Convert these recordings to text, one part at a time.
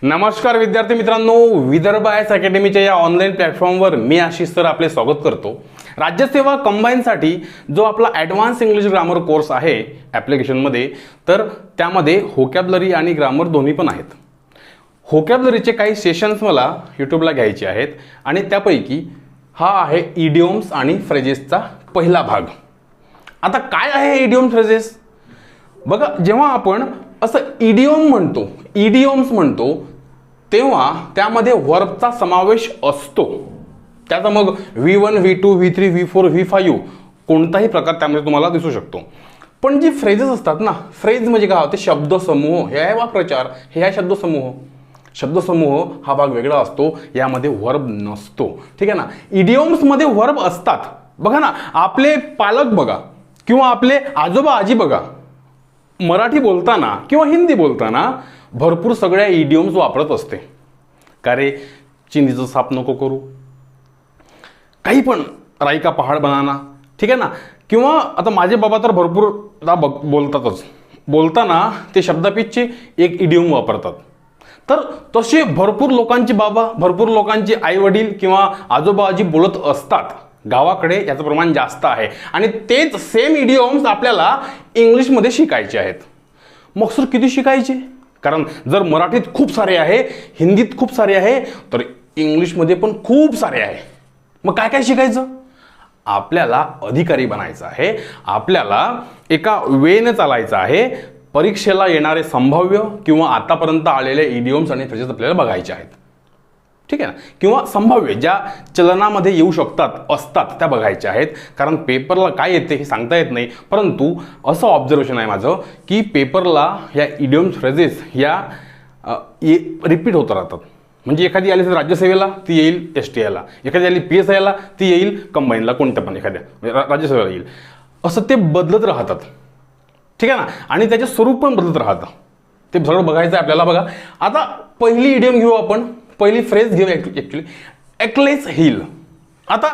नमस्कार विद्यार्थी मित्रांनो, विदर्भ आयएस अकॅडमीच्या या ऑनलाईन प्लॅटफॉर्मवर मी आशिष सर आपले स्वागत करतो. राज्यसेवा कंबाईनसाठी जो आपला ॲडव्हान्स इंग्लिश ग्रामर कोर्स आहे ॲप्लिकेशनमध्ये, तर त्यामध्ये व्होकॅब्युलरी आणि ग्रामर दोन्ही पण आहेत. व्होकॅब्युलरीचे काही सेशन्स मला यूट्यूबला घ्यायचे आहेत आणि त्यापैकी हा आहे इडिओम्स आणि फ्रेजेसचा पहिला भाग. आता काय आहे इडिओम्स फ्रेजेस? बघा, जेव्हा आपण असं इडिओम्स म्हणतो तेव्हा त्यामध्ये वर्बचा समावेश असतो. त्याचा मग V1, V2, V3, V4, V5 कोणताही प्रकार त्यामध्ये तुम्हाला दिसू शकतो. पण जी फ्रेजेस असतात ना, फ्रेज म्हणजे काय होते? शब्दसमूह. हे आहे वाक्प्रचार, हे आहे शब्दसमूह. शब्दसमूह हा भाग वेगळा असतो, यामध्ये वर्ब नसतो. ठीक आहे ना. इडिओम्समध्ये वर्ब असतात. बघा ना, आपले पालक बघा किंवा आपले आजोबा आजी बघा, मराठी बोलताना किंवा हिंदी बोलताना भरपूर सगळ्या इडिओम्स वापरत असते. का रे, चिंधीचं साप नको करू, काही पण, राई का पहाड बनाना. ठीक आहे ना. किंवा आता माझे बाबा तर भरपूर बोलतातच. बोलताना ते शब्दापीठचे एक इडिओम वापरतात. तर तसे भरपूर लोकांचे बाबा, भरपूर लोकांचे आई वडील किंवा आजोबा आजी बोलत असतात. गावाकडे याचं प्रमाण जास्त आहे आणि तेच सेम इडिओम्स आपल्याला इंग्लिशमध्ये शिकायचे आहेत. मग सर किती शिकायचे? कारण जर मराठीत खूप सारे आहे, हिंदीत खूप सारे आहे, तर इंग्लिशमध्ये पण खूप सारे आहे. मग काय काय शिकायचं? आपल्याला अधिकारी बनायचं आहे. आपल्याला एका वेने चालायचं आहे. परीक्षेला येणारे संभाव्य किंवा आतापर्यंत आलेले इडिओम्स आणि फ्रेजेस आपल्याला बघायचे आहेत. ठीक आहे ना. किंवा संभाव्य ज्या चलनामध्ये येऊ शकतात असतात त्या बघायच्या आहेत. कारण पेपरला काय येते हे सांगता येत नाही, परंतु असं ऑब्झर्वेशन आहे माझं की पेपरला या इडिओम्स फ्रेजेस या रिपीट होत राहतात. म्हणजे एखादी आली तर राज्यसेवेला ती येईल STIला, एखादी आली PSIला ती येईल कंबाईनला, कोणत्या पण एखाद्या राज्यसेवेला येईल. असं ते बदलत राहतात. ठीक आहे ना. आणि त्याचे स्वरूप पण बदलत राहतं. ते सगळं बघायचं आहे आपल्याला. बघा, आता पहिली इडिओम घेऊ आपण, पहिली फ्रेज घेऊ ॲक्च्युली, ॲक्लेस हिल. आता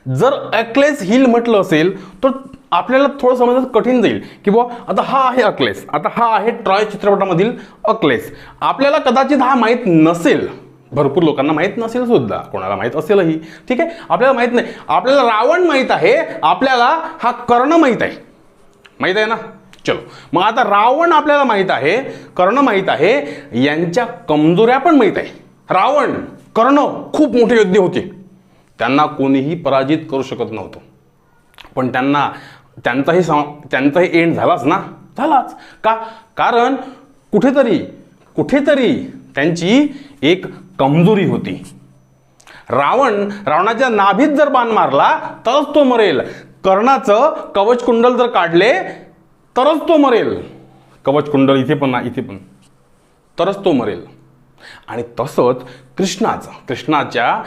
जर ॲक्लेस हिल म्हटलं असेल तर आपल्याला थोडं समजणं कठीण जाईल की बुवा आता हा आहे अक्लेस, आता हा आहे ट्रॉय चित्रपटामधील अक्लेस. आपल्याला कदाचित हा माहीत नसेल, भरपूर लोकांना माहीत नसेल सुद्धा, कोणाला माहीत असेलही. ठीक आहे, आपल्याला माहीत नाही. आपल्याला रावण माहीत आहे, आपल्याला हा कर्ण माहीत आहे. माहीत आहे ना? चलो, मग आता रावण आपल्याला माहीत आहे, कर्ण माहीत आहे, यांच्या कमजोऱ्या पण माहीत आहे. रावण, कर्ण खूप मोठे योद्धे होते, त्यांना कोणीही पराजित करू शकत नव्हतं. पण त्यांचाही एंड झालाच ना, झालाच का? कारण कुठेतरी त्यांची एक कमजोरी होती. रावणाच्या नाभीत जर बाण मारला तरच तो मरेल. कर्णाचं कवच कुंडल जर काढले तरच तो मरेल. कवच कुंडल इथे पण तरच तो मरेल. आणि तसंच कृष्णाच्या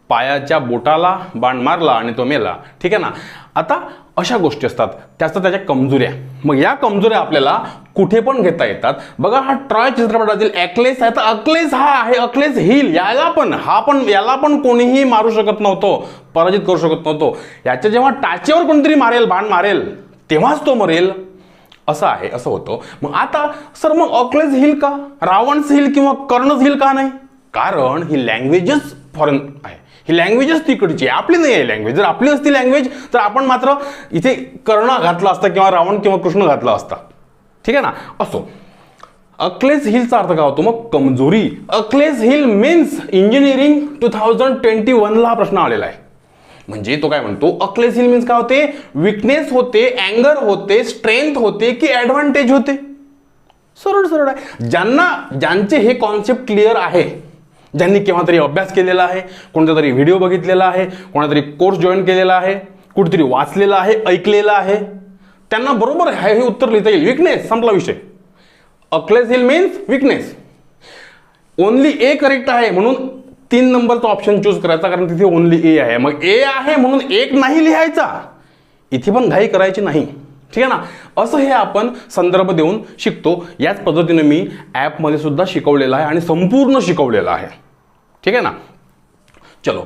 पायाच्या बोटाला बाण मारला आणि तो मेला. ठीक आहे ना. आता अशा गोष्टी असतात, त्याच्या कमजोऱ्या. मग या कमजोऱ्या आपल्याला कुठे पण घेता येतात. बघा, हा ट्रॉय चित्रपटातील ॲक्लेस आहे, तर अक्लेस हा आहे अक्लेस हिल. याला पण कोणीही मारू शकत नव्हतं, पराजित करू शकत नव्हतं. याच्या जेव्हा टाचेवर कोणतरी बाण मारेल तेव्हाच तो मरेल, असं आहे, असं होतं. मग आता सर, मग अक्लेस हिल का, रावणस हिल किंवा कर्णस हिल का नाही? कारण ही लँग्वेजच फॉरेन आहे, ही लँग्वेजच तिकडची आहे, आपली नाही आहे लँग्वेज. जर आपली असती लँग्वेज तर आपण मात्र इथे कर्ण घातला असता किंवा रावण किंवा कृष्ण घातला असता. ठीक आहे ना. असो, अक्लेस हिलचा अर्थ काय होतो? मग कमजोरी. अक्लेस हिल मीन्स इंजिनिअरिंग 2021ला हा प्रश्न आलेला आहे. म्हणजे तो काय म्हणतो, अक्लेस हिल मीन्स काय होते? विकनेस होते, अँगर होते, स्ट्रेंथ होते की ॲडव्हान्टेज होते? सरळ आहे. ज्यांचे हे कॉन्सेप्ट क्लिअर आहे, ज्यांनी केव्हा तरी अभ्यास केलेला आहे, कोणता तरी व्हिडिओ बघितलेला आहे, कोणातरी कोर्स जॉईन केलेला आहे, कुठेतरी वाचलेला आहे, ऐकलेला आहे, त्यांना बरोबर हे उत्तर लिहिता येईल. विकनेस, संपला विषय. अक्लेस hill means weakness. Only A correct आहे, म्हणून 3 नंबरचा ऑप्शन चूज करायचा, कारण तिथे ओनली ए आहे. मग ए आहे म्हणून 1 नाही लिहायचा, इथे पण घाई करायची नाही. ठीक आहे ना. असं हे आपण संदर्भ देऊन शिकतो. याच पद्धतीने मी ॲपमध्ये सुद्धा शिकवलेलं आहे आणि संपूर्ण शिकवलेलं आहे. ठीक आहे ना. चलो,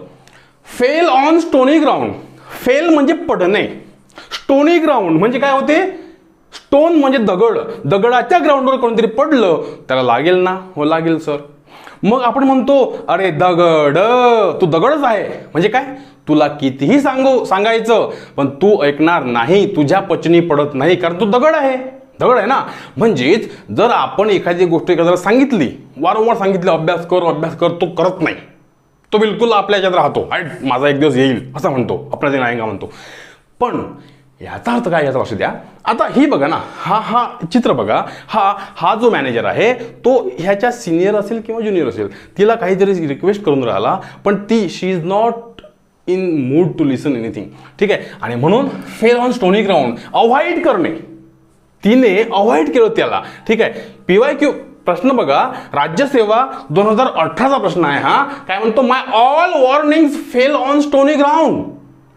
fail on stony ground. Fail म्हणजे पडणे, स्टोनी ग्राउंड म्हणजे काय होते? स्टोन म्हणजे दगड. दगडाच्या ग्राउंडवर कोणतरी पडलं त्याला लागेल ना? हो, लागेल सर. मग आपण म्हणतो अरे दगड, तू दगडच आहे. म्हणजे काय, तुला कितीही सांगायचं पण तू ऐकणार नाही, तुझ्या पचनी पडत नाही, कारण तू दगड आहे ना. म्हणजेच जर आपण एखादी गोष्ट एखाद्याला सांगितली, वारंवार सांगितली अभ्यास कर, तो करत नाही, तो बिलकुल आपल्या याच्यात राहतो, माझा एक दिवस येईल असं म्हणतो, आपल्या नाही का म्हणतो. पण याचा अर्थ काय याचा लक्ष द्या. आता ही बघा ना, हा चित्र बघा, हा जो मॅनेजर आहे तो ह्याच्या सिनियर असेल किंवा ज्युनियर असेल, तिला काहीतरी रिक्वेस्ट करून राहिला, पण she is not in mood to listen anything. ठीक आहे, आणि म्हणून fell on stony ground, avoid करणे, तिने अवॉइड केलं त्याला. ठीक आहे, PYQ प्रश्न बघा, राज्यसेवा 2018चा प्रश्न आहे हा. काय म्हणतो, my all warnings fell on stony ground.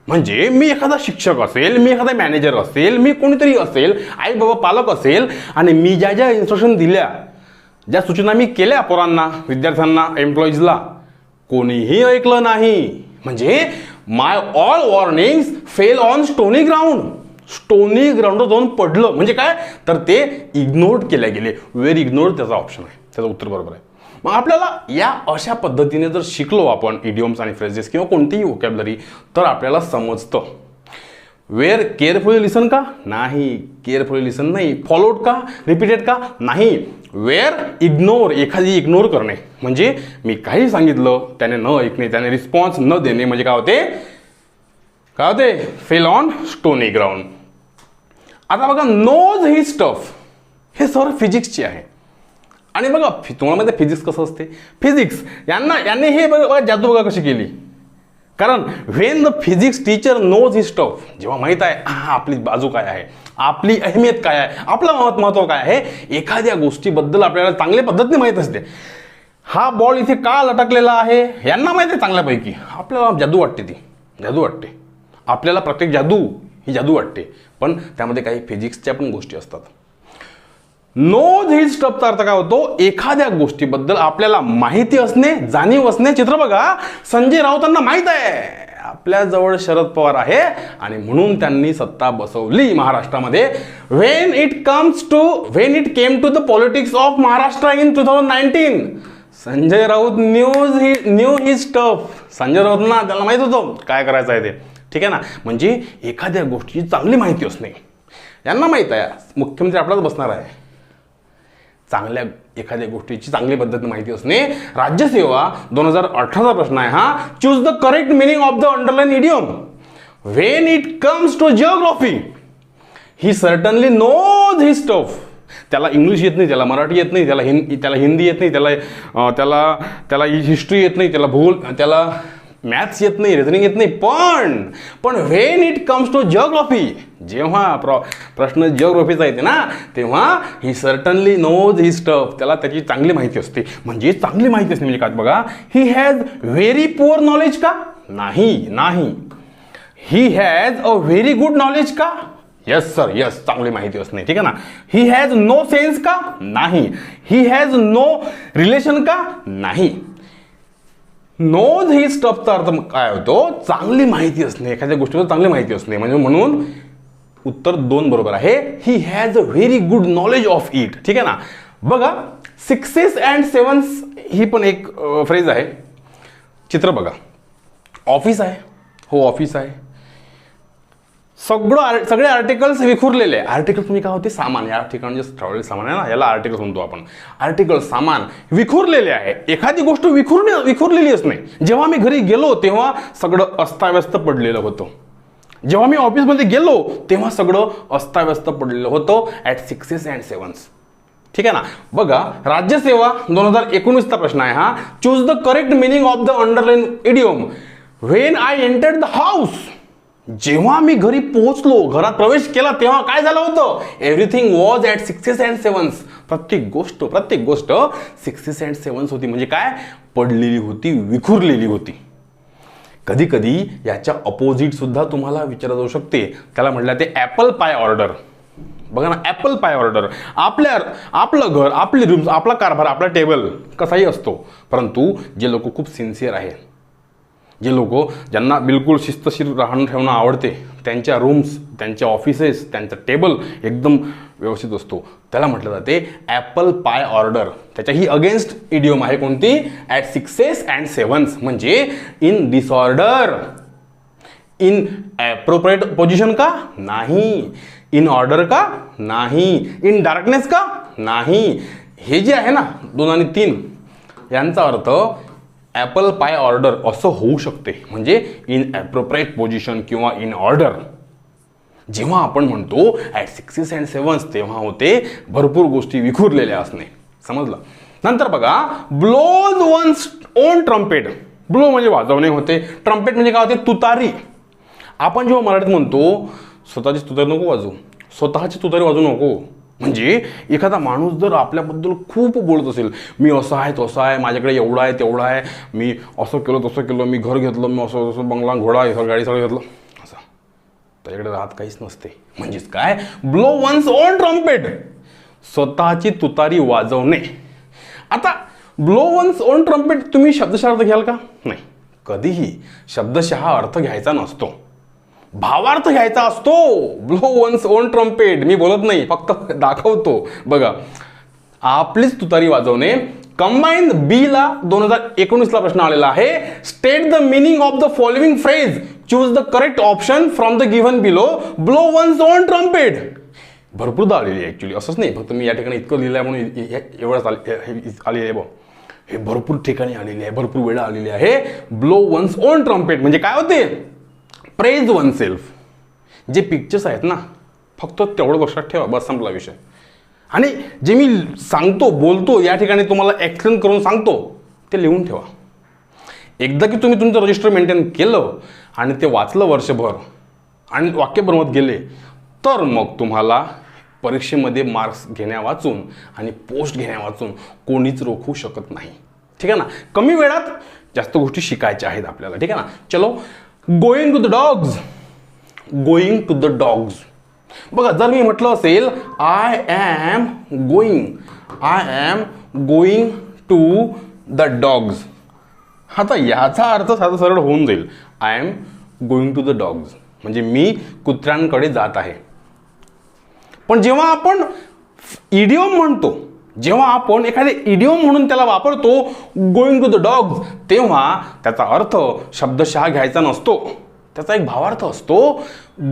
म्हणजे मी एखादा शिक्षक असेल, मी एखादा मॅनेजर असेल, मी कोणीतरी असेल, आई बाबा पालक असेल, आणि मी ज्या इन्स्ट्रक्शन दिल्या, ज्या सूचना मी केल्या पोरांना, विद्यार्थ्यांना, एम्प्लॉईजला, कोणीही ऐकलं नाही. म्हणजे my all warnings fell on stony ground. Stony ग्राउंडवर जाऊन पडलं म्हणजे काय, तर ते इग्नोर केले गेले. वेर इग्नोर त्याचा ऑप्शन आहे, त्याचं उत्तर बरोबर आहे. मग आपल्याला या अशा पद्धतीने जर शिकलो आपण इडियम्स आणि फ्रेजेस किंवा कोणतीही व्होकॅब्युलरी, तर आपल्याला समजतं. वेअर केअरफुली लिसन का, नाही, केअरफुली लिसन नाही. फॉलोड का, रिपीटेड का, नाही. वेअर इग्नोर, एखादी इग्नोर करणे, म्हणजे मी काही सांगितलं त्याने न ऐकणे, त्याने रिस्पॉन्स न देणे, म्हणजे काय होते, फेल ऑन स्टोनी ग्राउंड. आता बघा, नोज ही स्टफ, हे सर फिजिक्सचे आहे. आणि बघा तुम्हाला माहिती फिजिक्स कसं असते, फिजिक्स यांनी हे बघा जादू बघा कशी केली. कारण when the physics teacher knows his stuff, जेव्हा माहित आहे आपली बाजू काय आहे, आपली अहमियत काय आहे, आपलं महत्व काय आहे, एखाद्या गोष्टीबद्दल आपल्याला चांगल्या पद्धतीने माहीत असते. हा बॉल इथे का लटकलेला आहे यांना माहिती आहे चांगल्यापैकी, आपल्याला जादू वाटते. आपल्याला प्रत्येक ही जादू वाटते, पण त्यामध्ये काही फिजिक्सच्या पण गोष्टी असतात. नोज ही स्टफचा अर्थ काय होतो, एखाद्या गोष्टीबद्दल आपल्याला माहिती असणे, जाणीव असणे. चित्र बघा, संजय राऊतांना माहित आहे आपल्या जवळ शरद पवार आहे आणि म्हणून त्यांनी सत्ता बसवली महाराष्ट्रामध्ये. When it came to the politics of Maharashtra in 2019, Sanjay Raut knew he stuff. Sanjay राऊतना त्याला माहित होतं काय करायचं आहे ते. ठीक आहे ना, म्हणजे एखाद्या गोष्टीची चांगली माहिती असणे. यांना माहित आहे मुख्यमंत्री आपलाच बसणार आहे, चांगल्या एखाद्या गोष्टीची चांगली पद्धतीने माहिती असणे. राज्यसेवा 2018चा प्रश्न आहे हा. Choose the correct meaning of the underline idiom. When it comes to geography, he certainly knows his stuff. त्याला इंग्लिश येत नाही, त्याला मराठी येत नाही, त्याला हिंदी येत नाही, त्याला हिस्ट्री येत नाही, त्याला भूगोल, त्याला मॅथ्स येत नाही, रिझनिंग येत नाही, पण when it comes to geography, जेव्हा प्रश्न जिओग्राफीचा येते ना, तेव्हा he certainly knows his stuff. त्याला त्याची चांगली माहिती असते. म्हणजे चांगली माहिती असते म्हणजे काय बघा, he has very poor knowledge का, नाही. ही has a very good knowledge का, येस सर, येस, चांगली माहिती असणे. ठीक आहे ना. ही हॅज नो सेन्स का, नाही. ही हॅज नो रिलेशन का, नाही. नोज ही स्टफचा अर्थ काय होतो, चांगली माहिती असणे, एखाद्या गोष्टीवर चांगली माहिती असणे. म्हणजे म्हणून उत्तर 2 बरोबर आहे. ही has a very good knowledge of it. ठीक आहे ना. बघा, 6s and 7s ही पण एक फ्रेज आहे. चित्र बघा, ऑफिस आहे, हो ऑफिस आहे, सगळे आर्टिकल्स विखुरलेले. आर्टिकल्स म्हणजे काय होते, सामान. या ठिकाणी जे ठेवलेले सामान आहे ना, याला आर्टिकल्स म्हणतो आपण. आर्टिकल, सामान विखुरलेले आहे. एखादी गोष्ट विखुरलेली असणे. जेव्हा मी घरी गेलो तेव्हा सगळं अस्ताव्यस्त पडलेलं होतं. जेव्हा मी ऑफिसमध्ये गेलो तेव्हा सगळं अस्ताव्यस्त पडलेलं होतं. At 6s and 7s. ठीक आहे ना. बघा, राज्यसेवा 2019चा प्रश्न आहे हा. Choose the correct meaning of the underline idiom. When I entered the house, जेव्हा मी घरी पोहोचलो, घरात प्रवेश केला, तेव्हा काय झालं होतं, everything was at 6s and 7s. प्रत्येक गोष्ट 6s and 7s होती. म्हणजे काय, पडलेली होती, विखुरलेली होती. कधी कधी याच्या अपोजिट सुद्धा तुम्हाला विचारलं जाऊ शकते. त्याला म्हटलं ते ॲपल पाय ऑर्डर. बघा ना, ॲपल पाय ऑर्डर. आपलं घर, आपली रूम्स, आपला कारभार, आपला टेबल कसाही असतो, परंतु जे लोक खूप सिन्सिअर आहेत, जे लोक ज्यांना बिलकुल शिस्तशीर राहणं ठेवणं आवडते, त्यांच्या रूम्स, त्यांच्या ऑफिसेस, त्यांचं टेबल एकदम व्यवस्थित असतो त्याला म्हटलं जाते ॲपल पाय ऑर्डर. त्याच्या ही अगेन्स्ट इडिओम आहे कोणती? ॲट 6s and 7s, म्हणजे in disorder. In appropriate position का? नाही. इन ऑर्डर का? नाही. इन डार्कनेस का? नाही. हे जे आहे ना 2 आणि 3 यांचा अर्थ ॲपल पाय ऑर्डर असं होऊ शकते, म्हणजे इन ॲप्रोप्रिएट पोझिशन किंवा इन ऑर्डर. जेव्हा आपण म्हणतो ॲट 6s and 7s तेव्हा होते भरपूर गोष्टी विखुरलेल्या असणे. समजलं? नंतर बघा blows one's own trumpet. Blow म्हणजे वाजवणे होते, ट्रम्पेट म्हणजे काय होते? तुतारी. आपण जेव्हा मराठीत म्हणतो स्वतःची तुतारी नको वाजवू, स्वतःची तुतारी वाजवू नको, म्हणजे एखादा माणूस जर आपल्याबद्दल खूप बोलत असेल, मी असं आहे तसं आहे, माझ्याकडे एवढं आहे तेवढं आहे, मी असं केलं तसं केलं, मी घर घेतलं, मी असं तसं बंगला घोडा गाडी सगळं घेतलं, असं त्याच्याकडे राहत काहीच नसते. म्हणजेच काय? ब्लो वन्स ओन ट्रम्पेट, स्वतःची तुतारी वाजवणे. आता ब्लो वन्स ओन ट्रम्पेट तुम्ही शब्दशः अर्थ घ्याल का? नाही, कधीही शब्दशः अर्थ घ्यायचा नसतो, भावार्थ घ्यायचा असतो. ब्लो वन्स ओन ट्रम्पेट मी बोलत नाही, फक्त दाखवतो. बघा आपलीच तुतारी वाजवणे. कंबाईन बी ला 2019 ला प्रश्न आलेला आहे. State the meaning of the following phrase, choose the correct option from the given below. Blow once own trumpet भरपूरदा आलेली आहे ऍक्च्युली, असंच नाही फक्त मी या ठिकाणी इतकं लिहिलं आहे म्हणून एवढंच आलेली आहे. हे भरपूर ठिकाणी आलेली आहे, भरपूर वेळा आलेली आहे. ब्लो वन्स ओन ट्रम्पेट म्हणजे काय होते? Praise one self. जे पिक्चर्स आहेत ना फक्त तेवढं लक्षात ठेवा, बस संपला विषय. आणि जे मी सांगतो बोलतो या ठिकाणी तुम्हाला एक्सप्लेन करून सांगतो ते लिहून ठेवा. एकदा की तुम्ही तुमचं रजिस्टर मेंटेन केलं आणि ते वाचलं वर्षभर आणि वाक्य बनवत गेले तर मग तुम्हाला परीक्षेमध्ये मार्क्स घेण्या वाचून आणि पोस्ट घेण्या वाचून कोणीच रोखू शकत नाही. ठीक आहे ना? कमी वेळात जास्त गोष्टी शिकायच्या आहेत आपल्याला. ठीक आहे ना? चलो going to the dogs. Going to the dogs बघा, जर मी म्हटलं असेल I am going to the dogs, आता याचा अर्थ साधा सरळ होऊन जाईल. I am going to the dogs म्हणजे मी कुत्र्यांकडे जात आहे. पण जेव्हा आपण इडिओम म्हणतो, जेव्हा आपण एखादे इडिओम म्हणून त्याला वापरतो गोईंग टू द डॉग्स, तेव्हा त्याचा अर्थ शब्दशः घ्यायचा नसतो, त्याचा एक भावार्थ असतो.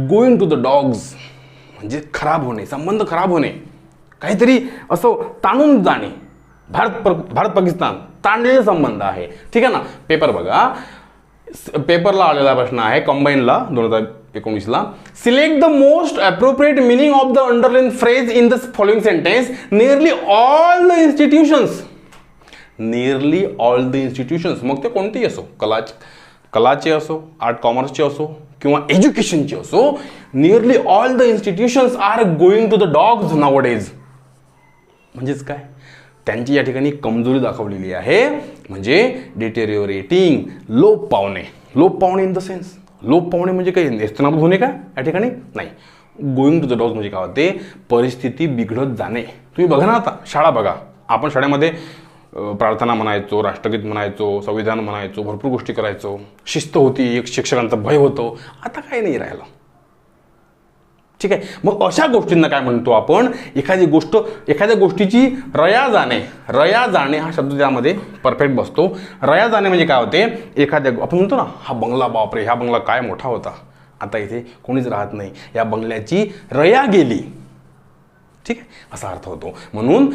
गोईंग टू द डॉग्स म्हणजे खराब होणे, संबंध खराब होणे, काहीतरी असं ताणून जाणे. भारत पाकिस्तान ताणलेले संबंध आहे. ठीक आहे ना? पेपर बघा, पेपरला आलेला प्रश्न आहे कंबाईनला 2019 ला. Select the most appropriate meaning of the underline phrase in the following sentence. Nearly all the institutions, मग ते कोणतेही असो, कलाचे असो, आर्ट कॉमर्सचे असो किंवा एज्युकेशनचे असो, nearly all the institutions are going to the dogs nowadays. म्हणजेच काय? त्यांची या ठिकाणी कमजोरी दाखवलेली आहे, म्हणजे डिटेरिओरेटिंग, लोप पावणे इन द सेन्स. लोप पावणे म्हणजे काही नेस्तनाबूत होणे का या ठिकाणी? नाही. गोईंग टू द डॉग्स म्हणजे काय होते? परिस्थिती बिघडत जाणे. तुम्ही बघा ना, आता शाळा बघा, आपण शाळेमध्ये प्रार्थना म्हणायचो, राष्ट्रगीत म्हणायचो, संविधान म्हणायचो, भरपूर गोष्टी करायचो, शिस्त होती, एक शिक्षकांचा भय होतो. आता काही नाही राहिलं. ठीक आहे? मग अशा गोष्टींना काय म्हणतो आपण? एखाद्या गोष्टीची रया जाणे हा शब्द त्यामध्ये परफेक्ट बसतो. रया जाणे म्हणजे काय होते? आपण म्हणतो ना, हा बंगला, बापरे हा बंगला काय मोठा होता, आता इथे कोणीच राहत नाही, या बंगल्याची रया गेली. ठीक आहे? असा अर्थ होतो. म्हणून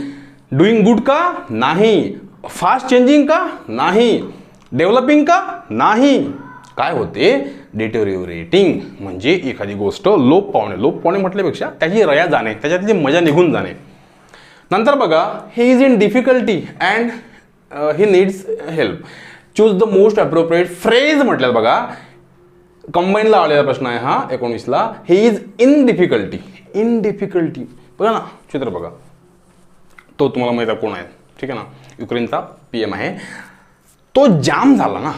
डुईंग गुड का? नाही. फास्ट चेंजिंग का? नाही. डेव्हलपिंग का? नाही. काय होते? डिटेरिओरेटिंग म्हणजे एखादी गोष्ट लोप पावणे म्हटल्यापेक्षा त्याची रया जाणे, त्याच्यातली मजा निघून जाणे. नंतर बघा, he is in difficulty and he needs help. Choose the most appropriate phrase म्हटल्यात बघा, कंबाईनला आलेला प्रश्न आहे हा 19 ला. He is in difficulty. बघा ना चित्र बघा, तो तुम्हाला माहिती आहे कोण आहे? ठीक आहे ना? युक्रेनचा PM आहे. तो जाम झाला ना,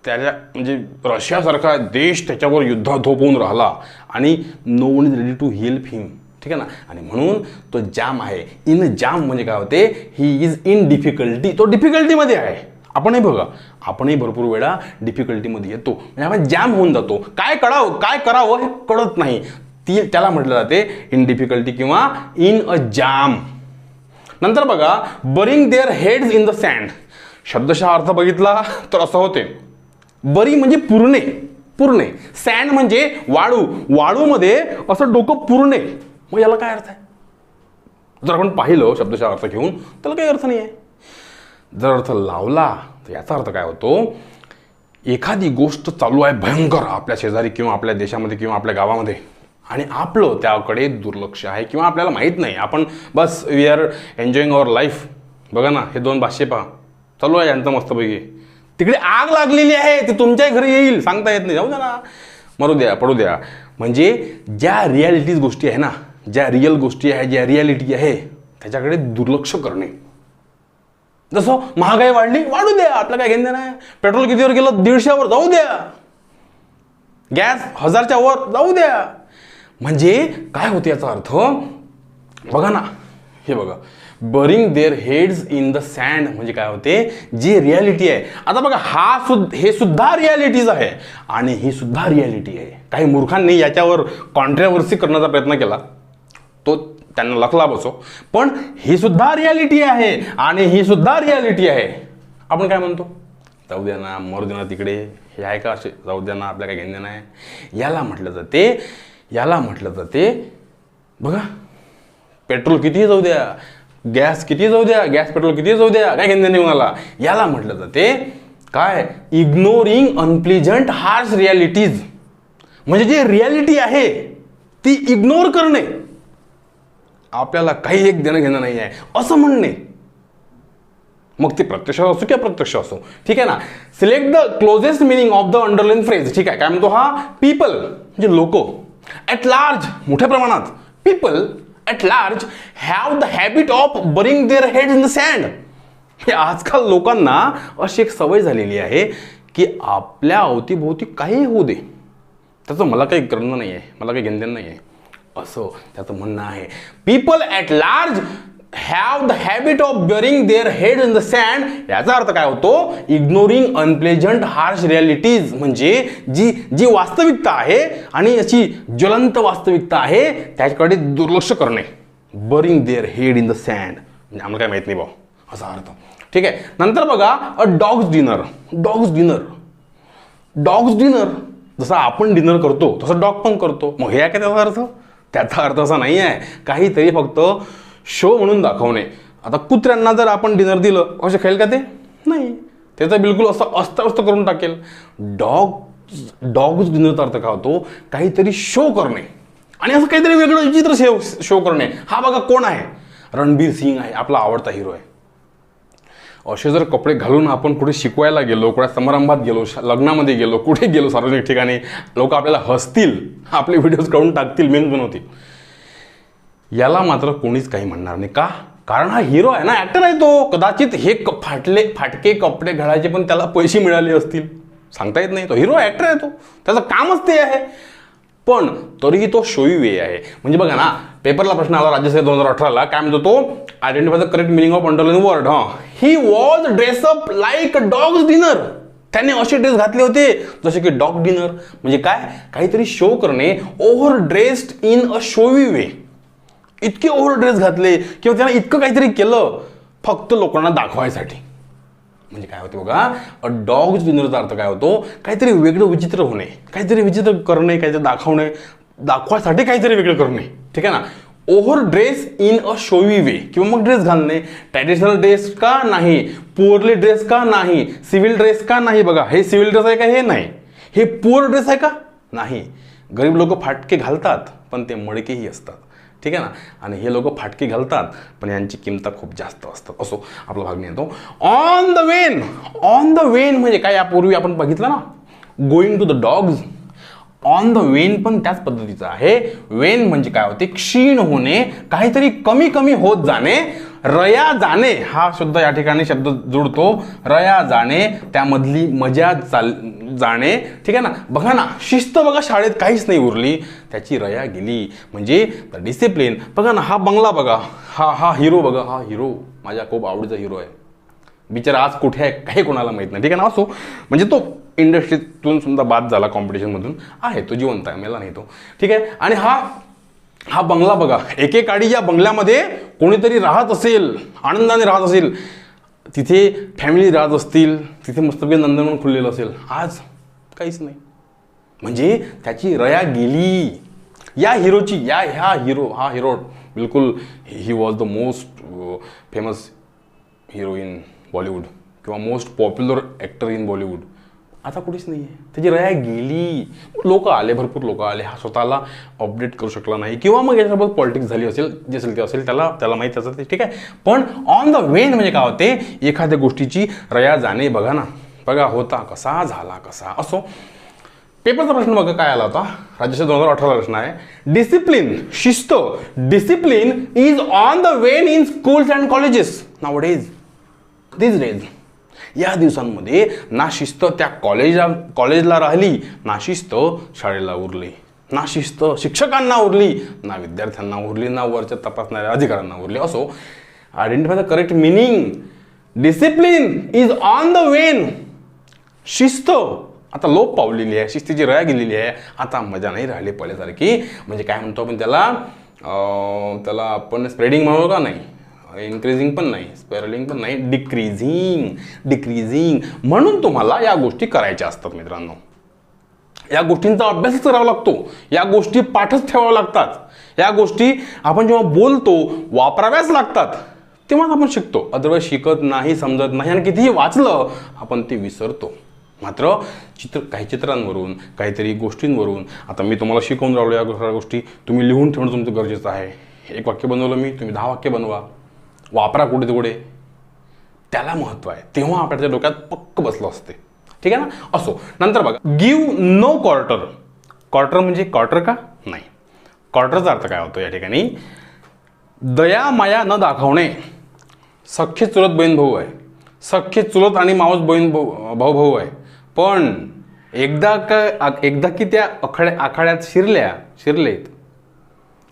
त्याच्या म्हणजे रशियासारखा देश त्याच्यावर युद्ध थोपवून राहिला आणि no one is ready to help him. ठीक आहे ना? आणि म्हणून तो जाम आहे. इन जाम म्हणजे काय होते? ही इज इन डिफिकल्टी. तो डिफिकल्टीमध्ये आहे. आपणही भरपूर वेळा डिफिकल्टीमध्ये येतो, म्हणजे आपण जाम होऊन जातो. काय करावं हे कळत नाही. त्याला म्हटलं जाते इन डिफिकल्टी किंवा इन अ जाम. नंतर बघा burying their heads in the sand. शब्दशः अर्थ बघितला तर असं होते, बरी म्हणजे पुरणे, पुरणे, सँड म्हणजे वाळू, वाळूमध्ये असं डोकं पुरणे. मग याला काय अर्थ आहे? जर आपण पाहिलं शब्दशः अर्थ घेऊन त्याला काही अर्थ नाही आहे. जर अर्थ लावला तर याचा अर्थ काय होतो, एखादी गोष्ट चालू आहे भयंकर आपल्या शेजारी किंवा आपल्या देशामध्ये किंवा आपल्या गावामध्ये आणि आपलं त्याकडे दुर्लक्ष आहे किंवा आपल्याला माहीत नाही, आपण बस we are enjoying our life. बघा ना हे दोन भाष्य पहा, चालू आहे यांचं मस्तपैकी, तिकडे आग लागलेली आहे, ती तुमच्या घरी येईल, सांगता येत नाही, जाऊ द्या ना, मरू द्या, पडू द्या. म्हणजे ज्या रियालिटीज गोष्टी आहे ना, ज्या रिअल गोष्टी आहे, ज्या रियालिटी आहे त्याच्याकडे दुर्लक्ष करणे. जसं महागाई वाढली, वाढू द्या, आपलं काय घेणं नाही. पेट्रोल कितीवर गेलं, 150वर जाऊ द्या. गॅस 1000च्या वर जाऊ द्या. म्हणजे काय होते याचा अर्थ बघा ना, हे बघा burying their heads in the sand म्हणजे काय होते, जी रियालिटी आहे. आता बघा हे सुद्धा रियालिटीज आहे आणि ही सुद्धा रियालिटी आहे. काही मूर्खांनी याच्यावर कॉन्ट्रोवर्सी करण्याचा प्रयत्न केला, तो त्यांना लकला बसो, पण ही सुद्धा रियालिटी आहे आणि ही सुद्धा रियालिटी आहे. आपण काय म्हणतो, जाऊ द्या ना, मरू दे ना, तिकडे हे आहे का असे, जाऊ द्या ना, आपल्या काय घेणं नाही. याला म्हटलं जाते बघा पेट्रोल कितीही जाऊ द्या, गॅस किती जाऊ द्या, गॅस पेट्रोल किती जाऊ द्या, काय घेणं नाही मला. याला म्हटलं जाते काय, इग्नोरिंग अनप्लेजंट हार्श रियालिटीज. म्हणजे जे रियालिटी आहे ती इग्नोर करणे, आपल्याला काही एक देणं घेणं नाही आहे असं म्हणणे. मग ते प्रत्यक्ष असो किंवा प्रत्यक्ष असो, ठीक आहे ना. Select the closest meaning of the underline phrase. ठीक आहे, काय म्हणतो हा, पीपल म्हणजे लोक, ॲट लार्ज मोठ्या प्रमाणात, people at large have the habit of burying their head in the sand. हे आजकाल लोकांना अशी एक सवय झालेली आहे की आपल्या अवतीभोवती काही होऊ दे, त्याचं मला काही करणं नाही आहे, मला काही घेणं नाही आहे, असं त्याचं म्हणणं आहे. People at large have the habit of burying their head in the sand. याचा अर्थ काय होतो, इग्नोरिंग अनप्लेजंट हार्श रियालिटीज. म्हणजे जी वास्तविकता आहे आणि अशी ज्वलंत वास्तविकता आहे त्याच्याकडे दुर्लक्ष करणे. Burying their head in the sand म्हणजे आम्हाला काय माहित नाही भाऊ, असा अर्थ. ठीक आहे. नंतर बघा अ डॉग्स डिनर. डॉग्स डिनर जसं आपण डिनर करतो तसं डॉग पण करतो. मग हे आहे का त्याचा अर्थ? त्याचा अर्थ असा नाही आहे, काहीतरी फक्त शो म्हणून दाखवणे. आता कुत्र्यांना जर आपण डिनर दिलं असे खाईल का ते? नाही, त्याचं बिलकुल असं अस्ताव्यस्त करून टाकेल. डॉग्स डिनरचा अर्थ काय होतो, काहीतरी शो करणे आणि असं काहीतरी वेगळं विचित्र शो करणे. हा बघा कोण आहे, रणबीर सिंग आहे, आपला आवडता हिरो आहे. असे जर कपडे घालून आपण कुठे शिकवायला गेलो, कुठे समारंभात गेलो, लग्नामध्ये गेलो, कुठे गेलो सार्वजनिक ठिकाणी, लोक आपल्याला हसतील, आपले व्हिडिओज काढून टाकतील, मेन्स बनवतील. याला मात्र कोणीच काही म्हणणार नाही. का? कारण हा हिरो आहे ना, ऍक्टर आहे तो. कदाचित हे फाटके कपडे घालायचे पण त्याला पैसे मिळाले असतील, सांगता येत नाही. तो हिरो ऍक्टर आहे, तो त्याचं कामच ते आहे. पण तरीही तो शोई वे आहे. म्हणजे बघा ना, पेपरला प्रश्न आला राज्यसभेत 2018ला, काय म्हणतो तो, identify the correct meaning of underline word. He was dress up like dogs dinner. त्याने असे ड्रेस घातले होते जसे की डॉग डिनर. म्हणजे काय, काहीतरी शो करणे, over dressed in a showy वे. इतके ओव्हर ड्रेस घातले किंवा त्यानं इतकं काहीतरी केलं फक्त लोकांना दाखवायसाठी. म्हणजे काय होते बघा, अ डॉग्स डिनरचा अर्थ काय होतो, काहीतरी वेगळं विचित्र होणे, काहीतरी विचित्र करणे, काहीतरी दाखवणे, दाखवायसाठी काहीतरी वेगळं करणे. ठीक आहे ना. Over dress in a showy वे किंवा मग ड्रेस घालणे. ट्रॅडिशनल ड्रेस का नाही, पुअरली ड्रेस का नाही, सिव्हिल ड्रेस का नाही. बघा हे सिव्हिल ड्रेस आहे का? हे नाही. हे पुअर ड्रेस आहे का? नाही. गरीब लोक फाटके घालतात पण ते मडकेही असतात. ठीक आहे ना. आणि हे लोक फाटके घालतात पण यांची किंमत खूप जास्त असतात. असो, आपला भाग नाही येतो. On the wane. On the wane म्हणजे काय, यापूर्वी आपण बघितलं ना, going to the dogs. On the wane पण त्याच पद्धतीचं आहे. वेन म्हणजे काय होते, क्षीण होणे, काहीतरी कमी कमी होत जाणे. रया जाणे हा शब्द या ठिकाणी शब्द जुळतो. रया जाणे, त्यामधली मजा जाणे. ठीक आहे ना. बघा ना, शिस्त बघा, शाळेत काहीच नाही उरली, त्याची रया गेली. म्हणजे डिसिप्लिन. बघा ना, हा बंगला बघा, हा हिरो बघा, हा हिरो माझ्या खूप आवडीचा हिरो आहे. बिचारा आज कुठे आहे काही कोणाला माहित नाही. ठीक आहे ना. असो, म्हणजे तो इंडस्ट्रीतून सुद्धा बाद झाला, कॉम्पिटिशनमधून आहे, तो जिवंत आहे, मेला नाही तो. ठीक आहे. आणि हा हा बंगला बघा, एकेकाळी या बंगल्यामध्ये कोणीतरी राहत असेल, आनंदाने राहत असेल, तिथे फॅमिली राहत असतील, तिथे मस्तपैकी नंदनवन खुललेलं असेल. आज काहीच नाही. म्हणजे त्याची रया गेली. या हिरोची, हा हिरो बिलकुल, he was the most famous hero in Bollywood किंवा most popular actor in Bollywood. आता कुठेच नाही आहे. त्याची रया गेली. लोक आले, भरपूर लोक आले. हा स्वतःला अपडेट करू शकला नाही किंवा मग याच्यासोबत पॉलिटिक्स झाली असेल, जे असेल ते असेल, त्याला माहीत असं ते ठीक आहे. पण ऑन द वेन म्हणजे काय होते, एखाद्या गोष्टीची रया जाणे. बघा ना, बघा होता कसा, झाला कसा. असो, पेपरचा प्रश्न बघा काय आला होता. राज्यसेवा 2018 प्रश्न आहे. डिसिप्लिन, शिस्त, discipline is on the Wien in schools and colleges nowadays. This days, या दिवसांमध्ये ना शिस्त त्या कॉलेजला राहिली, ना शिस्त शाळेला उरली, ना शिस्त शिक्षकांना उरली, ना विद्यार्थ्यांना उरली, ना वरच्या तपासणाऱ्या अधिकाऱ्यांना उरली. असो, identify the correct meaning. Discipline is on the Wien. शिस्त आता लोप पावलेली आहे, शिस्तीची रया गेलेली आहे. आता मजा नाही राहिली पहिल्यासारखी. म्हणजे काय म्हणतो आपण त्याला आपण स्प्रेडिंग म्हणू का नाही, इन्क्रीजिंग पण नाही, स्पेरलिंग पण नाही, डिक्रीजिंग. म्हणून तुम्हाला या गोष्टी करायच्या असतात मित्रांनो. या गोष्टींचा अभ्यासच करावा लागतो. या गोष्टी पाठच ठेवाव्या लागतात. या गोष्टी आपण जेव्हा बोलतो वापराव्याच लागतात, तेव्हाच आपण शिकतो. अदरवाईज शिकत नाही, समजत नाही, आणि कितीही वाचलं आपण ते विसरतो. मात्र काही चित्रांवरून, काहीतरी गोष्टींवरून आता मी तुम्हाला शिकवून राहिलो. या सगळ्या गोष्टी तुम्ही लिहून ठेवणं तुमचं गरजेचं आहे. एक वाक्य बनवलं मी, तुम्ही 10 वाक्य बनवा, वापरा कुठे कुठे, त्याला महत्त्व आहे. तेव्हा आपल्या डोक्यात पक्क बसलं असते. ठीक आहे ना. असो, नंतर बघा, गिव्ह नो क्वार्टर. क्वार्टर म्हणजे क्वार्टर का नाही, क्वार्टरचा अर्थ काय होतो या ठिकाणी, दया माया न दाखवणे. सख्खे चुलत बहीण भाऊ आहे, सख्खे चुलत आणि मावस बहीण भाऊ आहे, पण एकदा की त्या आखाड्यात शिरलेत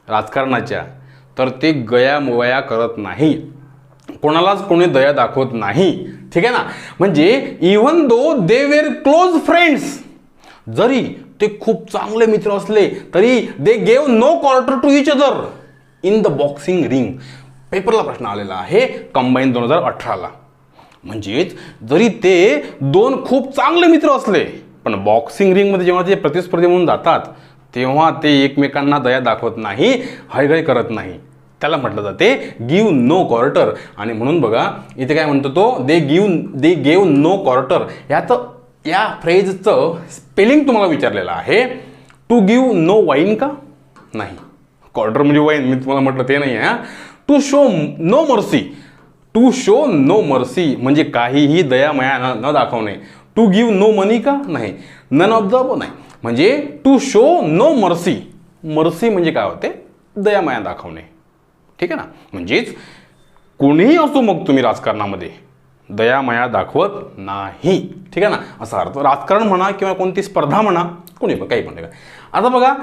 राजकारणाच्या, तर ते गयामवया करत नाही, कोणालाच कोणी दया दाखवत नाही. ठीक आहे ना. म्हणजे even though they were close friends, जरी ते खूप चांगले मित्र असले तरी they gave no quarter to each other in the boxing ring. पेपरला प्रश्न आलेला आहे कंबाईन 2018ला. म्हणजेच जरी ते दोन खूप चांगले मित्र असले, पण बॉक्सिंग रिंगमध्ये जेव्हा ते प्रतिस्पर्धी म्हणून जातात, तेव्हा ते एकमेकांना दया दाखवत नाही, हयगय करत नाही. त्याला म्हटलं जाते गिव्ह नो क्वार्टर. आणि म्हणून बघा इथे काय म्हणतो तो, दे गेव नो क्वार्टर. या फ्रेजचं स्पेलिंग तुम्हाला विचारलेलं आहे. टू गिव्ह नो वाईन का नाही, क्वार्टर म्हणजे वाईन, मी तुम्हाला म्हटलं ते नाही आहे. To show no mercy. To show no mercy म्हणजे काहीही दया माया न दाखवणे. टू गिव्ह नो मनी का नाही, नन ऑफ द अबव नाही. म्हणजे to show no mercy. Mercy म्हणजे काय होते, दया माया दाखवणे. ठीक आहे ना. म्हणजेच कोणीही असो मग तुम्ही राजकारणामध्ये दया माया दाखवत नाही. ठीक आहे ना, असा अर्थ. राजकारण म्हणा किंवा कोणती स्पर्धा म्हणा, कोणी पण काही पण. आता बघा,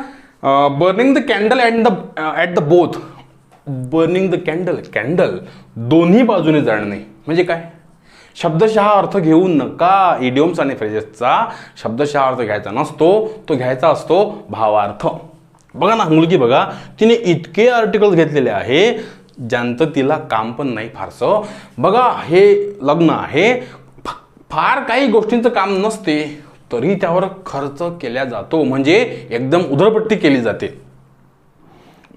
burning the candle at the both. Burning the candle दोन्ही बाजूने जाळणे म्हणजे काय, शब्दशः अर्थ घेऊ नका. इडियोम्स आणि फ्रेजेसचा शब्दशः अर्थ घ्यायचा नसतो, तो घ्यायचा असतो भावार्थ. बघा ना, मुलगी बघा, तिने इतके आर्टिकल्स घेतलेले आहे ज्यांचं तिला काम पण नाही फारसं. बघा, हे लग्न आहे, फार काही गोष्टींचं काम नसते, तरी त्यावर खर्च केला जातो. म्हणजे एकदम उधळपट्टी केली जाते.